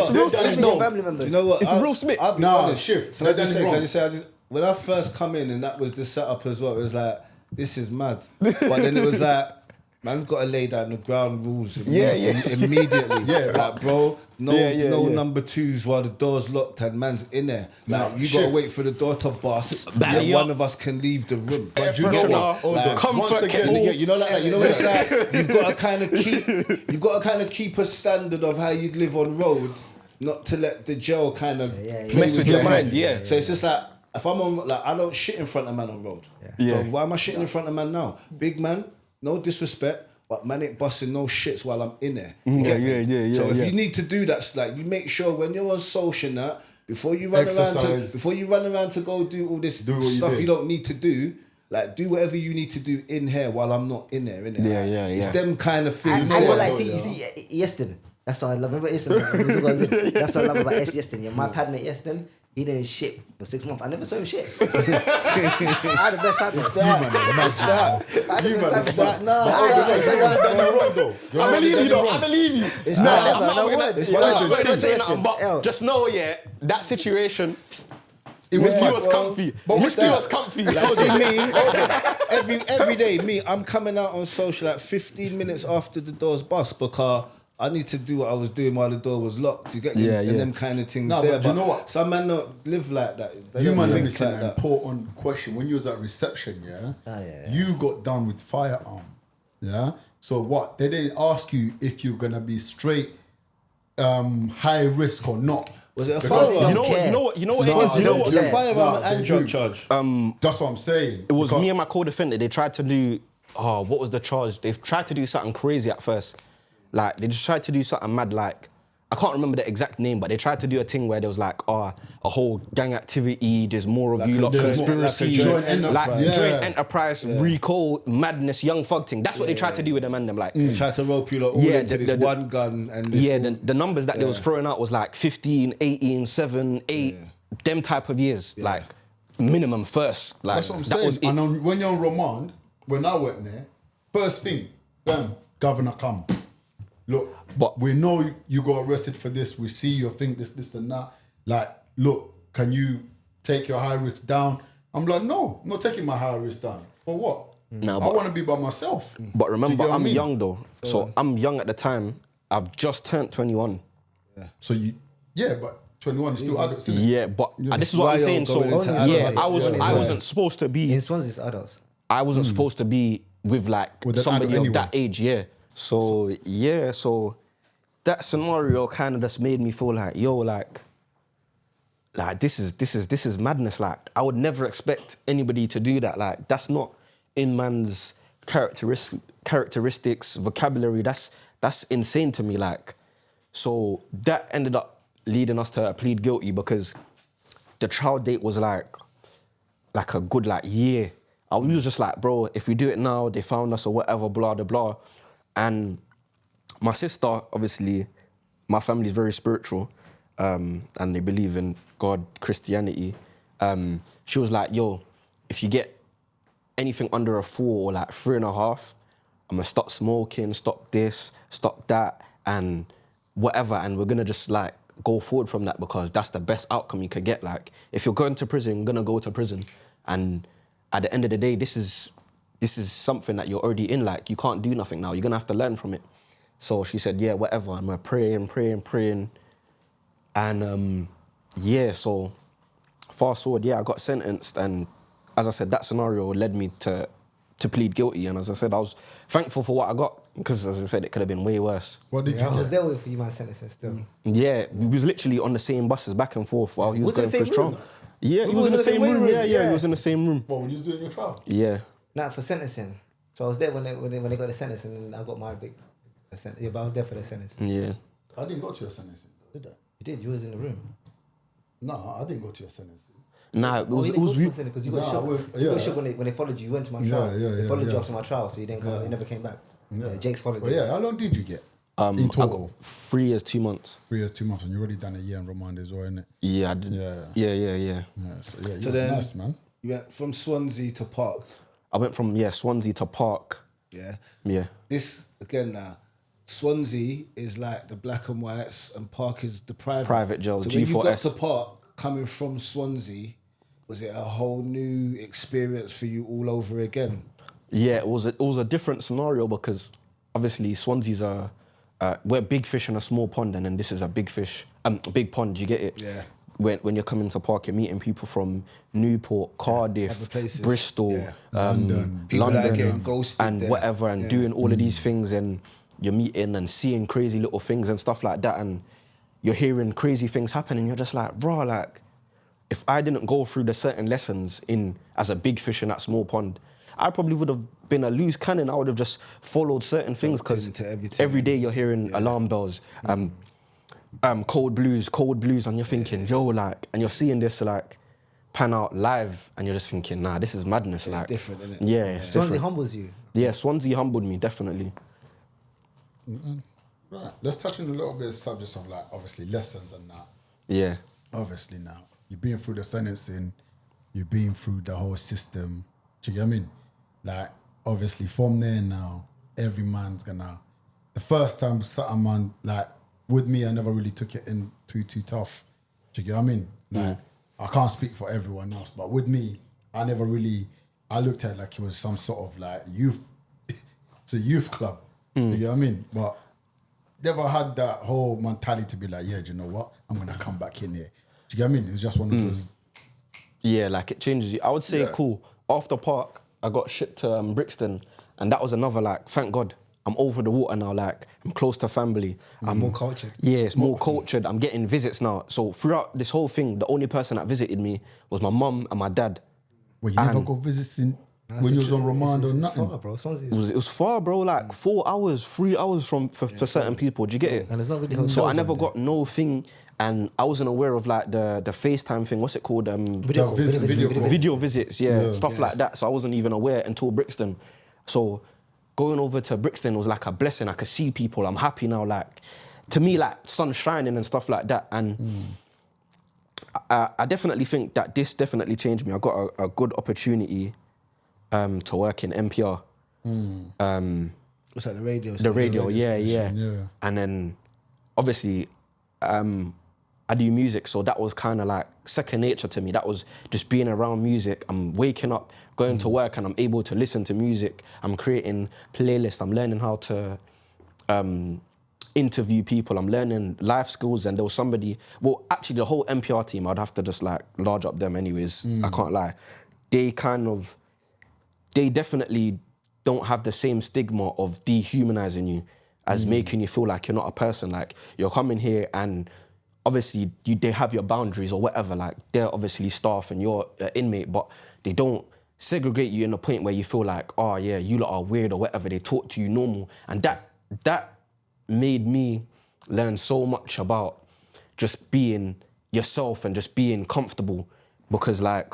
Even your family members. Do you know what? It's a real spit. I'll be honest. Shift. Can I just say, when I first come in and that was the setup as well, it was like, this is mad. But then it was like, man's got to lay down the ground rules immediately. Like, bro, no number 2s while the door's locked and man's in there. Like, you got to wait for the door to bust and one of us can leave the room. But you know what? Like, comfort you know what it's like? You've got to kind of keep a standard of how you'd live on road, not to let the jail kind of mess with your mind. So it's just like, if I'm on, like, I don't shit in front of man on road. So why am I shitting in front of man now? Big man, no disrespect, but man ain't busting no shits while I'm in there. You get me? So if you need to do that, like, you make sure when you're on social and that, before you run around to go do all this stuff you don't need to do, like, do whatever you need to do in here while I'm not in there, innit? It's them kind of things. You see, Yeston. That's what I love. Remember Yeston? That's what I love about Yeston. Yeah, my padmate Yeston, he didn't shit for 6 months. I never saw him shit. I had the best time. It's that. I believe you. It's not. But just know, that situation. It was you was comfy. But you still was comfy. Like, see me, every day, I'm coming out on social like 15 minutes after the door's bust because I need to do what I was doing while the door was locked. You get me? And them kind of things there. But you know what? Some men don't live like that. They you don't man, think like that. Important question. When you was at reception, you got done with firearm. Yeah. So what? They didn't ask you if you're gonna be straight, high risk or not. Was it a firearm? You know what? The firearm and drug charge. That's what I'm saying. It was me and my co-defendant. They tried to do. What was the charge? They tried to do something crazy at first. Like, they just tried to do something mad, like, I can't remember the exact name, but they tried to do a thing where there was like, a whole gang activity, there's more of like you lot, conspiracy, joint enterprise, Rico, madness, young thug thing. That's what they tried to do with them and them, like. They tried to rope you lot all into this one gun and this. Yeah, the numbers that they was throwing out was like 15, 18, 7, 8, them type of years, like, minimum first. Like, that's what I'm saying. And when you're on remand, when I went there, first thing, governor come. Look, but we know you got arrested for this. We see your thing, this and that. Like, look, can you take your high risk down? I'm like, no, I'm not taking my high risk down. For what? No, I want to be by myself. But remember, I'm mean? young though. So I'm young at the time. I've just turned 21. So but 21 is still adults, isn't it? Yeah, but this is why what I'm you're saying. So going into yeah, adulthood. I wasn't supposed to be. In Swansea, it's adults. I wasn't supposed to be with like With an somebody adult of that age. Yeah. So that scenario kind of just made me feel like, yo, like this is madness. Like I would never expect anybody to do that. Like that's not in man's characteristics, vocabulary. That's insane to me. Like, so that ended up leading us to plead guilty because the trial date was like a good year. I was just like, bro, if we do it now, they found us or whatever, blah, blah, blah. And my sister, obviously, my family's very spiritual, and they believe in God, Christianity. She was like, yo, if you get anything under a 4 or 3.5, I'm gonna stop smoking, stop this, stop that, and whatever. And we're gonna just go forward from that because that's the best outcome you could get. Like, if you're going to prison, you're gonna go to prison. And at the end of the day, this is something that you're already in. Like, you can't do nothing now. You're gonna have to learn from it. So she said, yeah, whatever. I'm gonna pray. And so fast forward, I got sentenced. And as I said, that scenario led me to plead guilty. And as I said, I was thankful for what I got because, as I said, it could have been way worse. What did you I get? was there with you, man, sentencing still. Yeah, we was literally on the same buses back and forth while he was going Was it through the his same trial. Yeah, he was in the same room. Yeah, he was in the same room. What, when you was doing your trial? Yeah. Nah, for sentencing. So I was there when they got the sentencing and I got my big sentence. Yeah, but I was there for the sentencing. Yeah. I didn't go to your sentencing, did I? You did, you was in the room. No, I didn't go to your sentencing. Nah, it was because you got shocked. Yeah. You got shocked when they followed you. You went to my trial. They followed you yeah. after my trial, so you didn't come. You never came back. Yeah, Jake's followed But you. yeah, how long did you get? In I total? got 3 years, 2 months. 3 years, 2 months, and you already done a year in remand as well, innit? Yeah, I did. Yeah. Yeah. So then- nice, man. You went from Swansea to Park. I went from Swansea to Parc. Yeah. Yeah. This again now. Swansea is like the black and whites, and Park is the private jail, So when you got G4S. to Park, coming from Swansea, was it a whole new experience for you all over again? Yeah, it was a different scenario because obviously Swansea's we're big fish in a small pond, and then this is a big fish, big pond. You get it? Yeah. When you're coming to Park, you're meeting people from Newport, Cardiff, Other places. Bristol, Yeah. London. People that are London, getting ghosted and there. whatever, and doing all of these things, and you're meeting and seeing crazy little things and stuff like that, and you're hearing crazy things happen, and you're just like, bro, like, if I didn't go through the certain lessons as a big fish in that small pond, I probably would have been a loose cannon. I would have just followed certain things because into everything. every day you're hearing alarm bells, cold blues, and you're thinking, yo, like, and you're seeing this pan out live, and you're just thinking, nah, this is madness. It's like, different, innit? Yeah, it's Swansea different. humbles you. Yeah, Swansea humbled me, definitely. Right. Let's touch on a little bit of subjects of obviously lessons and that. Yeah. Obviously now, you've been through the sentencing, you've been through the whole system. Do you get what I mean? Like, obviously from there now, every man's gonna, the first time something man, with me, I never really took it in too tough. Do you get what I mean? Like, I can't speak for everyone else, but with me, I looked at it like it was some sort of youth, it's a youth club. Do you get what I mean? But never had that whole mentality to be like, yeah, do you know what? I'm gonna come back in here. Do you get what I mean? It's just one of those. Yeah, like it changes you. I would say, cool. After Park, I got shipped to Brixton, and that was another thank God, I'm over the water now. I'm close to family. It's more cultured. Yeah, it's more cultured. I'm getting visits now. So throughout this whole thing, the only person that visited me was my mum and my dad. Well, you never got visits when you was on remand or nothing. Far, bro. Swansea It was far, bro. 4 hours, 3 hours for certain people. Do you get it? And there's not really hotels So I on never there. got no thing, and I wasn't aware of the FaceTime thing. What's it called? Video call, visit- video video visit. Video visits, stuff like that. So I wasn't even aware until Brixton. So going over to Brixton was like a blessing. I could see people. I'm happy now. To me, sun shining and stuff like that. And I definitely think that this definitely changed me. I got a good opportunity to work in NPR. What's that, the radio The station? radio, yeah. yeah. And then, obviously, I I do music, so that was kind of like second nature to me. That was just being around music. I'm waking up, going to work, and I'm able to listen to music. I'm creating playlists. I'm learning how to interview people. I'm learning life skills. And there was somebody, well, actually the whole NPR team, I'd have to just like large up them anyways. I can't lie. They definitely don't have the same stigma of dehumanizing you as making you feel like you're not a person. Like, you're coming here and obviously they have your boundaries or whatever. Like, they're obviously staff and you're an inmate, but they don't segregate you in a point where you feel like, oh yeah, you lot are weird or whatever. They talk to you normal. And that made me learn so much about just being yourself and just being comfortable. Because like,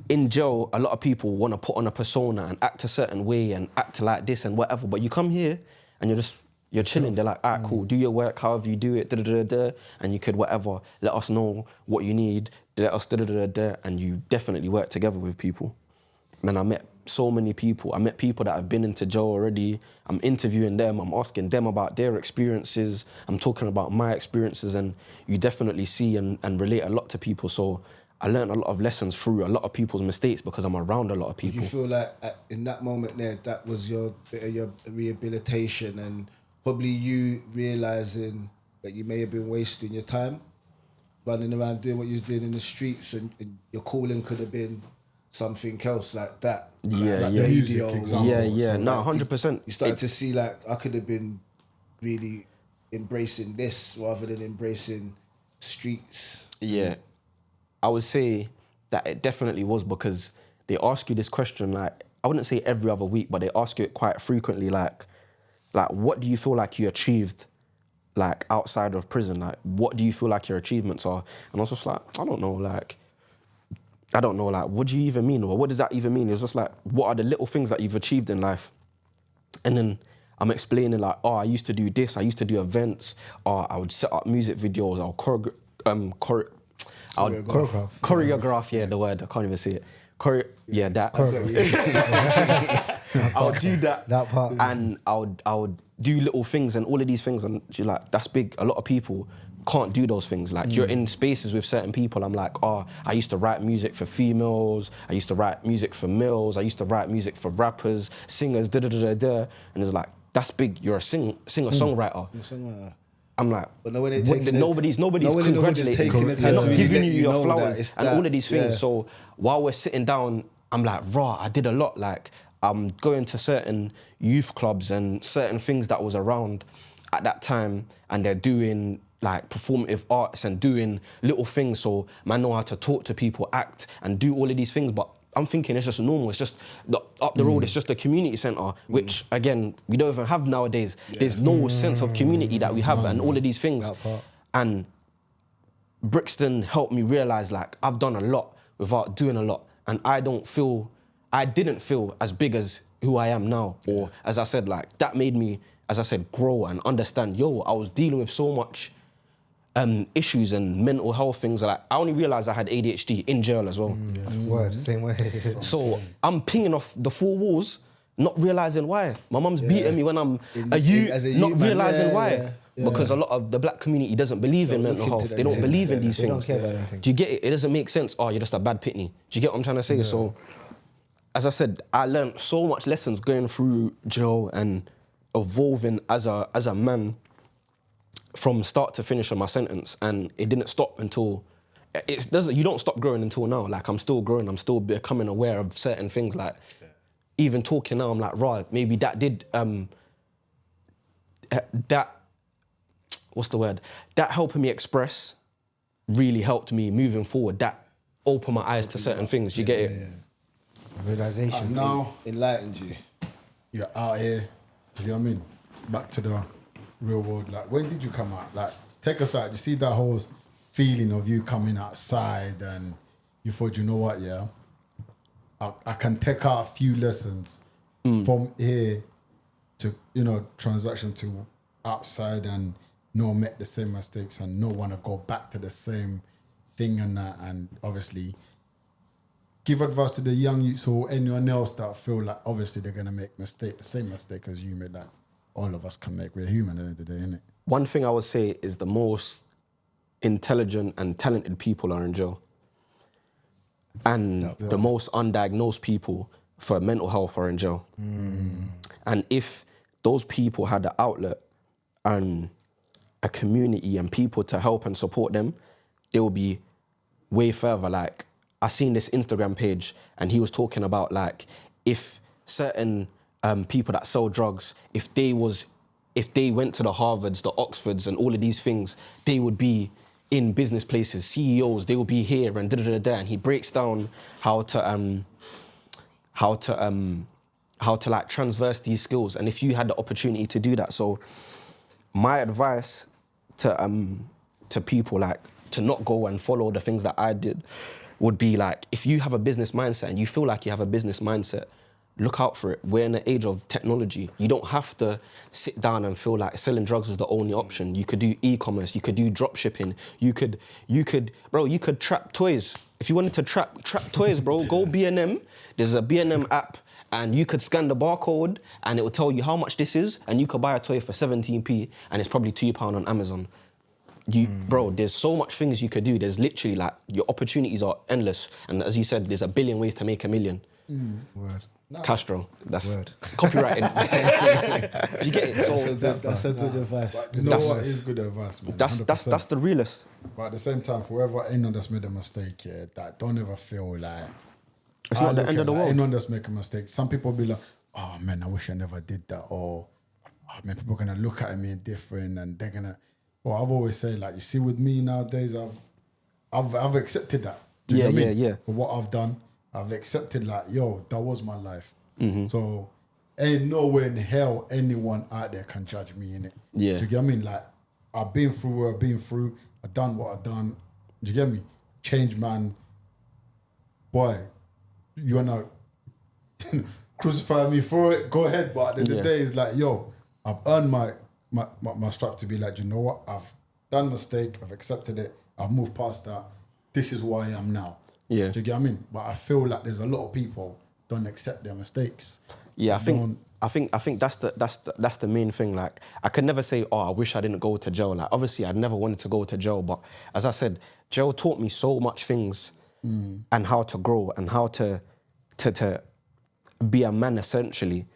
in jail, a lot of people want to put on a persona and act a certain way and act like this and whatever. But you come here and you're chilling. They're like, all right, cool, do your work however you do it, and you could whatever, let us know what you need, let us and you definitely work together with people. Man, I met so many people. I met people that have been into jail already. I'm interviewing them, I'm asking them about their experiences, I'm talking about my experiences, and you definitely see and relate a lot to people. So I learned a lot of lessons through a lot of people's mistakes because I'm around a lot of people. Did you feel like in that moment there, that was your bit of your rehabilitation and probably you realising that you may have been wasting your time running around doing what you was doing in the streets, and your calling could have been something else like that? Like radio. No, 100%. You started to see like, I could have been really embracing this rather than embracing streets. Yeah. I would say that it definitely was, because they ask you this question, like, I wouldn't say every other week, but they ask you it quite frequently, like what do you feel like you achieved, like, outside of prison? Like, what do you feel like your achievements are? And I was just like, I don't know, like, what do you even mean? Or what does that even mean? It was just like, what are the little things that you've achieved in life? And then I'm explaining like, oh, I used to do this, I used to do events, or I would set up music videos, I'll choreograph, yeah, the word, I can't even say it. I would do that. That part. And I would do little things and all of these things, and you're like, that's big. A lot of people can't do those things. Like, you're in spaces with certain people, I'm like, oh, I used to write music for females, I used to write music for males, I used to write music for rappers, singers, and it's like, that's big, you're a singer-songwriter. I'm like, but nobody's congratulating you. They're not giving you your flowers and all of these things. Yeah. So while we're sitting down, I'm like, raw, I did a lot. Like, I'm going to certain youth clubs and certain things that was around at that time, and they're doing like performative arts and doing little things. So man know how to talk to people, act, and do all of these things. But I'm thinking it's just normal. It's just up the road. It's just a community centre, which again we don't even have nowadays. Yeah. There's no sense of community that we have, and all of these things. And Brixton helped me realise, like, I've done a lot without doing a lot, and I didn't feel as big as who I am now. Or as I said, like, that made me, as I said, grow and understand. I was dealing with so much issues and mental health things. Like, I only realised I had ADHD in jail as well. Word, same way. So I'm pinging off the four walls, not realising why. My mum's beating me when I'm a youth, not realising why. Yeah. Because a lot of the black community doesn't believe in mental health. They don't believe in these things. They don't care about anything. Do you get it? It doesn't make sense. Oh, you're just a bad pitney. Do you get what I'm trying to say? Yeah. So, as I said, I learned so much lessons going through jail and evolving as a man from start to finish of my sentence, and it didn't stop until you don't stop growing until now. Like, I'm still growing, I'm still becoming aware of certain things. Like, even talking now, I'm like, right, maybe that did that helping me express really helped me moving forward. That opened my eyes to certain things. You get it? Yeah. Realization. Now enlightened you. You're out here. You know what I mean? Back to the real world. Like, when did you come out? Like, take us back. You see that whole feeling of you coming outside, and you thought, you know what? Yeah, I can take out a few lessons from here to, transaction to outside, and not make the same mistakes and not want to go back to the same thing and that. And obviously give advice to the young youths or anyone else that feel like obviously they're going to make the same mistake as you made. That all of us can make. We're human at the end of the day, innit? One thing I would say is the most intelligent and talented people are in jail. And the most undiagnosed people for mental health are in jail. And if those people had an outlet and a community and people to help and support them, they will be way further. Like, I seen this Instagram page and he was talking about like, if certain people that sell drugs, if they went to the Harvards, the Oxfords and all of these things, they would be in business places, CEOs, they will be here and da-da-da-da. And he breaks down how to like transverse these skills. And if you had the opportunity to do that. So my advice to people, like, to not go and follow the things that I did would be like, if you have a business mindset and you feel like you have a business mindset, look out for it. We're in an age of technology. You don't have to sit down and feel like selling drugs is the only option. You could do e-commerce, you could do drop shipping, you could trap toys. If you wanted to trap toys, bro, go B&M. There's a B&M app and you could scan the barcode and it will tell you how much this is and you could buy a toy for 17p and it's probably £2 on Amazon. Bro, there's so much things you could do. There's literally like, your opportunities are endless. And as you said, there's a billion ways to make a million. Word. Castro, that's Word. copyrighted. You get it? So That's a good advice. But you know what is good advice, man? that's 100%. the realest. But at the same time, for whoever anyone that's made a mistake, yeah, that don't ever feel like It's not the end of the world. Anyone that's make a mistake, some people be like, "Oh man, I wish I never did that," or "Oh man, people are gonna look at me different," and they're gonna. Well, I've always said, like, you see, with me nowadays, I've accepted that. Do you know what I mean? Yeah. For what I've done, I've accepted, like, yo, that was my life. Mm-hmm. So ain't nowhere in hell anyone out there can judge me in it. Yeah. Do you get what I mean? Like, I've been through what I've been through. I've done what I've done. Do you get me? Change, man. Boy, you wanna crucify me for it? Go ahead. But at the end of the day, it's like, yo, I've earned my strap to be like, you know what? I've done a mistake. I've accepted it. I've moved past that. This is who I am now. Yeah. Do you get what I mean? But I feel like there's a lot of people don't accept their mistakes. Yeah, I think that's the main thing. Like, I could never say, oh, I wish I didn't go to jail. Like, obviously, I never wanted to go to jail, but as I said, jail taught me so much things and how to grow and how to be a man, essentially.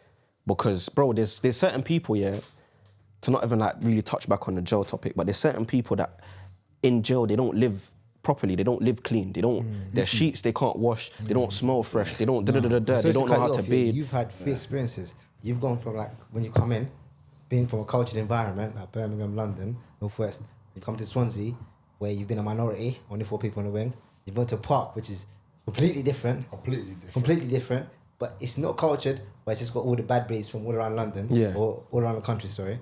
Because, bro, there's certain people, yeah, to not even like really touch back on the jail topic, but there's certain people that in jail, they don't live properly, they don't live clean, they don't, their sheets they can't wash, they don't smell fresh, they don't, they don't know how to bathe. You've had three experiences. You've gone from, like, when you come in, being from a cultured environment like Birmingham, London, Northwest. You've come to Swansea, where you've been a minority, only 4 people on the wing. You've gone to Park, which is completely different, but it's not cultured, but it's just got all the bad breeds from all around London, or all around the country, sorry.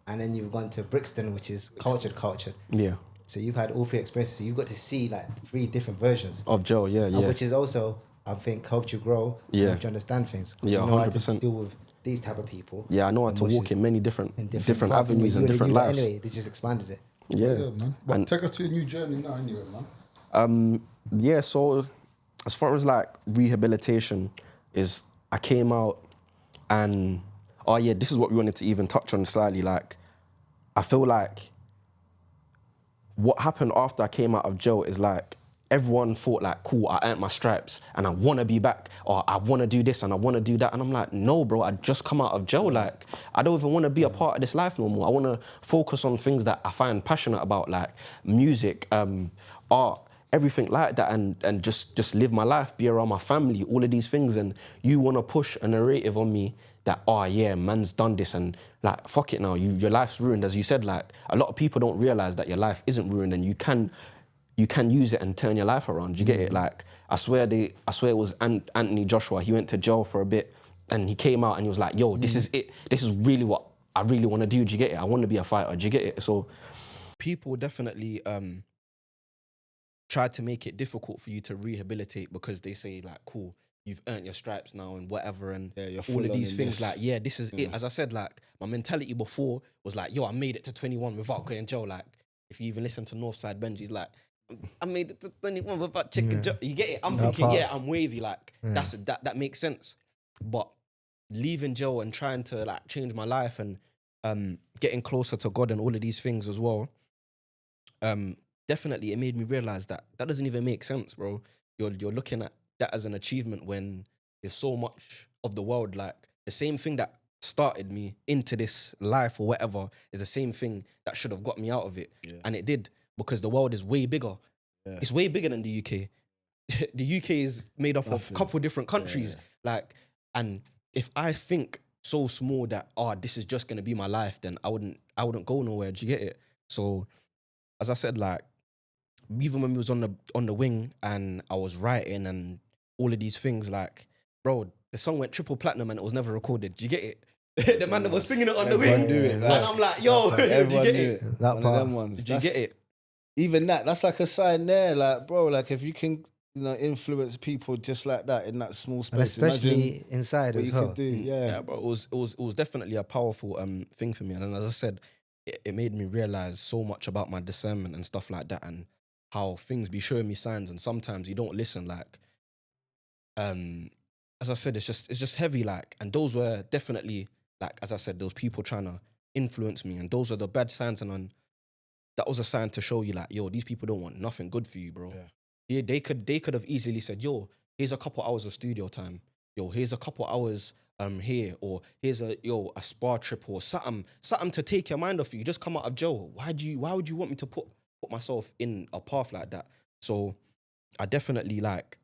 And then you've gone to Brixton, which is cultured. Yeah. So you've had all 3 experiences. So you've got to see like 3 different versions Of jail, yeah. which is also, I think, helped you grow, and helped you understand things. 'Cause Yeah, you know how to 100%. deal with these type of people. Yeah, I know how to which walk is in many different parts, avenues and you different knew that lives. Anyway, they just expanded it. Yeah. man. But take us to a new journey now, anyway, man. Yeah, so as far as like rehabilitation is, I came out and, this is what we wanted to even touch on slightly. Like, I feel like what happened after I came out of jail is like, everyone thought like, cool, I earned my stripes and I want to be back, or I want to do this and I want to do that. And I'm like, no, bro, I just come out of jail. Like, I don't even want to be a part of this life no more. I want to focus on things that I find passionate about, like music, art, everything like that, and just live my life, be around my family, all of these things. And you want to push a narrative on me that, oh yeah, man's done this and like, fuck it now, your life's ruined. As you said, like, a lot of people don't realize that your life isn't ruined and you can use it and turn your life around. You get it? Like, I swear it was Anthony Joshua. He went to jail for a bit and he came out and he was like, yo, this is it. This is really what I really want to do. Do you get it? I want to be a fighter. Do you get it? So people definitely try to make it difficult for you to rehabilitate because they say like, cool, you've earned your stripes now and whatever, and you're all of these things. this. Like, yeah, this is it. As I said, like, my mentality before was like, yo, I made it to 21 without going to jail. Like, if you even listen to Northside Benji's like, I made it to 21 without chicken jail. You get it? I'm thinking, I'm wavy. Like, that makes sense. But leaving jail and trying to like change my life and getting closer to God and all of these things as well, definitely it made me realize that doesn't even make sense, bro. You're looking at that as an achievement when there's so much of the world, like the same thing that started me into this life or whatever is the same thing that should have got me out of it. And it did, because the world is way bigger. It's way bigger than the UK. The UK is made up of a couple different countries. Like, and if I think so small that, this is just gonna be my life, then I wouldn't go nowhere. Do you get it? So as I said, like, even when we was on the wing and I was writing and all of these things, like, bro, the song went triple platinum and it was never recorded. Do you get it? The man that was singing it on the wing. Knew it, and I'm like, yo, do you everyone get knew it? it. That One part. of them ones. Did you get it? Even that's like a sign there, like, bro, like if you can, influence people just like that in that small space, And especially imagine inside what as you well. could do. Yeah, bro, it was definitely a powerful thing for me. And as I said, it made me realize so much about my discernment and stuff like that, and how things be showing me signs, and sometimes you don't listen. Like, as I said, it's just heavy. Like, and those were definitely, like, as I said, those people trying to influence me, and those are the bad signs. And that was a sign to show you, like, yo, these people don't want nothing good for you, bro. Yeah, they could have easily said, yo, here's a couple hours of studio time. Yo, here's a couple hours here, or here's a spa trip or something to take your mind off you. You just come out of jail. Why would you want me to put myself in a path like that? So I definitely, like,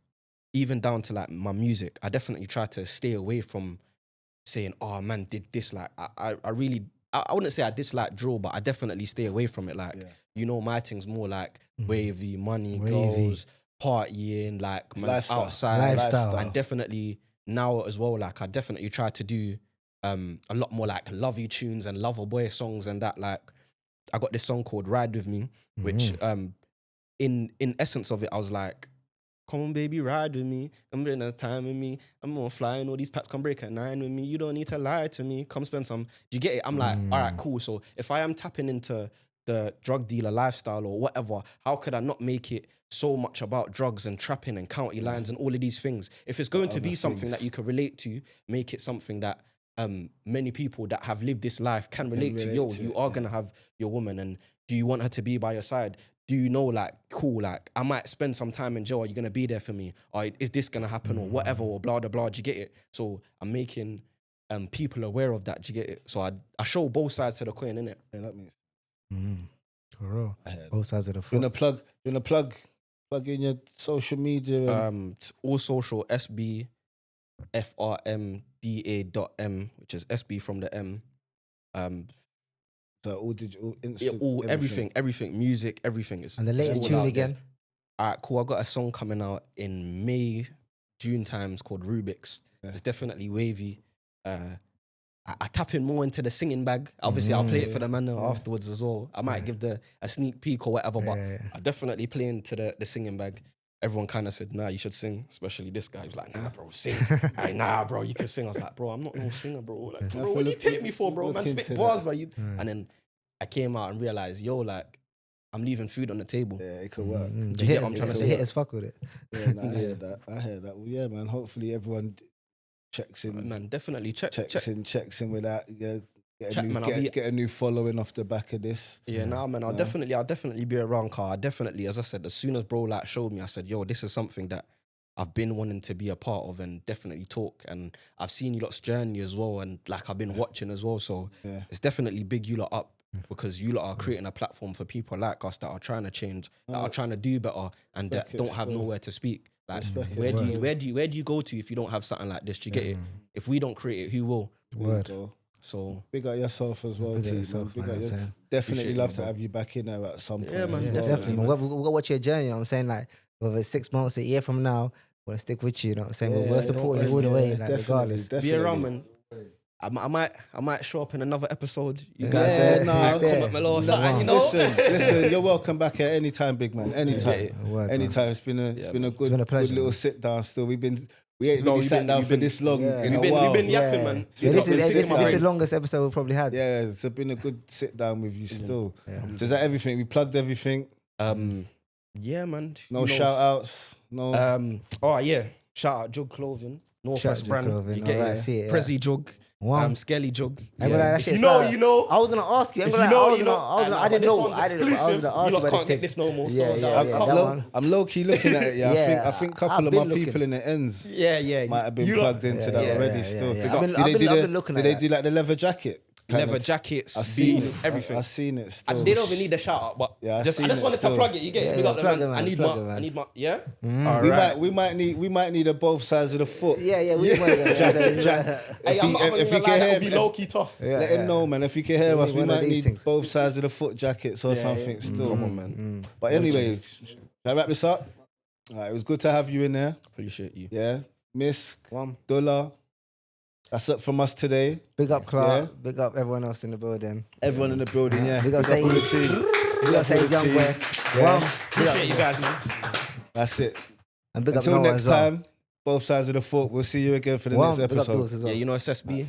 even down to like my music, I definitely try to stay away from saying, oh man, did this. Like, I wouldn't say I dislike drill, but I definitely stay away from it. Like, my thing's more like wavy, money, girls, partying, like, man's outside. Lifestyle. And definitely now as well, like, I definitely try to do a lot more like lovey tunes and lover boy songs and that. Like, I got this song called Ride With Me, which in essence of it, I was like, come on, baby, ride with me. Come bring the time with me. I'm gonna fly and all these packs come break at 9 with me. You don't need to lie to me. Come spend some. Do you get it? I'm like, all right, cool. So if I am tapping into the drug dealer lifestyle or whatever, how could I not make it so much about drugs and trapping and county lines and all of these things? If it's going to be something that you can relate to, make it something that many people that have lived this life can relate to. Yo, you are gonna have your woman, and do you want her to be by your side? Do you know, like, cool, like, I might spend some time in jail. Are you going to be there for me? Or is this going to happen or whatever, or blah, blah, blah. Do you get it? So I'm making people aware of that. Do you get it? So I show both sides to the coin, innit? Yeah, that means. For real. Both sides of the You foot. want to plug in your social media? All social, SB, FRMDA.M, which is SB from the M. So all digital, Everything, music, everything is. And the latest all tune out again? there. All right, cool. I got a song coming out in May, June times called Rubik's. It's definitely wavy. I tap in more into the singing bag. Obviously, I'll play it for the man afterwards as well. I might give a sneak peek or whatever, but I definitely play into the singing bag. Everyone kind of said, nah, you should sing, especially this guy. He was like, nah, bro, sing. Hey, nah, bro, you can sing. I was like, bro, I'm not no singer, bro. Like, bro, what do you take me for, bro? Man, spit bars, bro. And then I came out and realized, yo, like, I'm leaving food on the table. Yeah, it could work. The you get what I'm trying to say? hitters fuck with it. Yeah, nah, I hear that. Well, yeah, man, hopefully everyone checks in. Man, definitely checks in with that. Yeah, get a new following off the back of this. Yeah, man, I'll definitely be around, car. I definitely, as I said, as soon as bro like showed me, I said, yo, this is something that I've been wanting to be a part of and definitely talk. And I've seen you lot's journey as well, and like I've been watching as well. So it's definitely big you lot up, because you lot are creating a platform for people like us that are trying to change, that are trying to do better, and that don't have nowhere to speak. Like, where do you go to if you don't have something like this? Do you get it? If we don't create it, who will? Word. So big up yourself as well, team. Definitely love to have you back in there at some point. Yeah, man, Definitely. We'll watch your journey, you know what I'm saying? Like, whether it's 6 months, a year from now, we'll stick with you, you know what I'm saying? We'll support you all the way, like, regardless. Be around, man. I might show up in another episode. You guys come at my little something, you know? Listen, you're welcome back at any time, big man. Anytime. Anytime. It's been a good little sit down still. We ain't really sat down for this long in a while. We've been yapping, man. This is the longest episode we've probably had. Yeah, it's been a good sit down with you still. So is that everything? We plugged everything? Yeah, man. No shout outs? No. Oh, yeah. Shout out Jug Clothing. Northwest Tracksuit brand. clothing, You get alright, it. see it, yeah. Prezi jug. Wow. Skelly jug. Ain't gonna lie, that If shit's you know, fire. you know. I was gonna ask you. If Ain't you gonna know, lie, you know. I didn't know. This one's I was gonna exclusive. ask You you lot about can't this get this no more. Yeah, So, yeah, I'm yeah. up. That one. I'm low key looking at it. Yeah, Yeah, I think a I've couple of been my looking. people in the ends Yeah. might have been You lot- plugged into that yeah, already. yeah, Still, yeah. Did I've they do been looking at Did they that. do like the leather jacket? kind Leather of- jackets, I've seen beanie, it. everything. I've seen it. Still. They don't even need a shout out, but Yeah, I I just seen it wanted still. to plug it. You get it? Yeah, We got plug them. it, man, I need plug my, it, man. I need my, yeah. We might need a both sides of the foot. Yeah, we might. Hey, I'm not if gonna you lie, can that'll hear be me- low key tough. Let him know, man. If you can hear We us, need we one of might these need things. both sides of the foot jackets or something. Still, Come on, man. But anyway, shall I wrap this up? All right, it was good to have you in there. Appreciate you. Yeah, Miss Dullah. That's it from us today. Big up Clark. Yeah. Big up everyone else in the building. Everyone in the building, yeah. Big up all the Sage. team. Big up Sage Young Boy. Yeah. Appreciate you guys, man. That's it. And big up Until Noah next as well. time, both sides of the foot. We'll see you again for the Wow, next big up episode. those as well. Yeah, you know it's SB.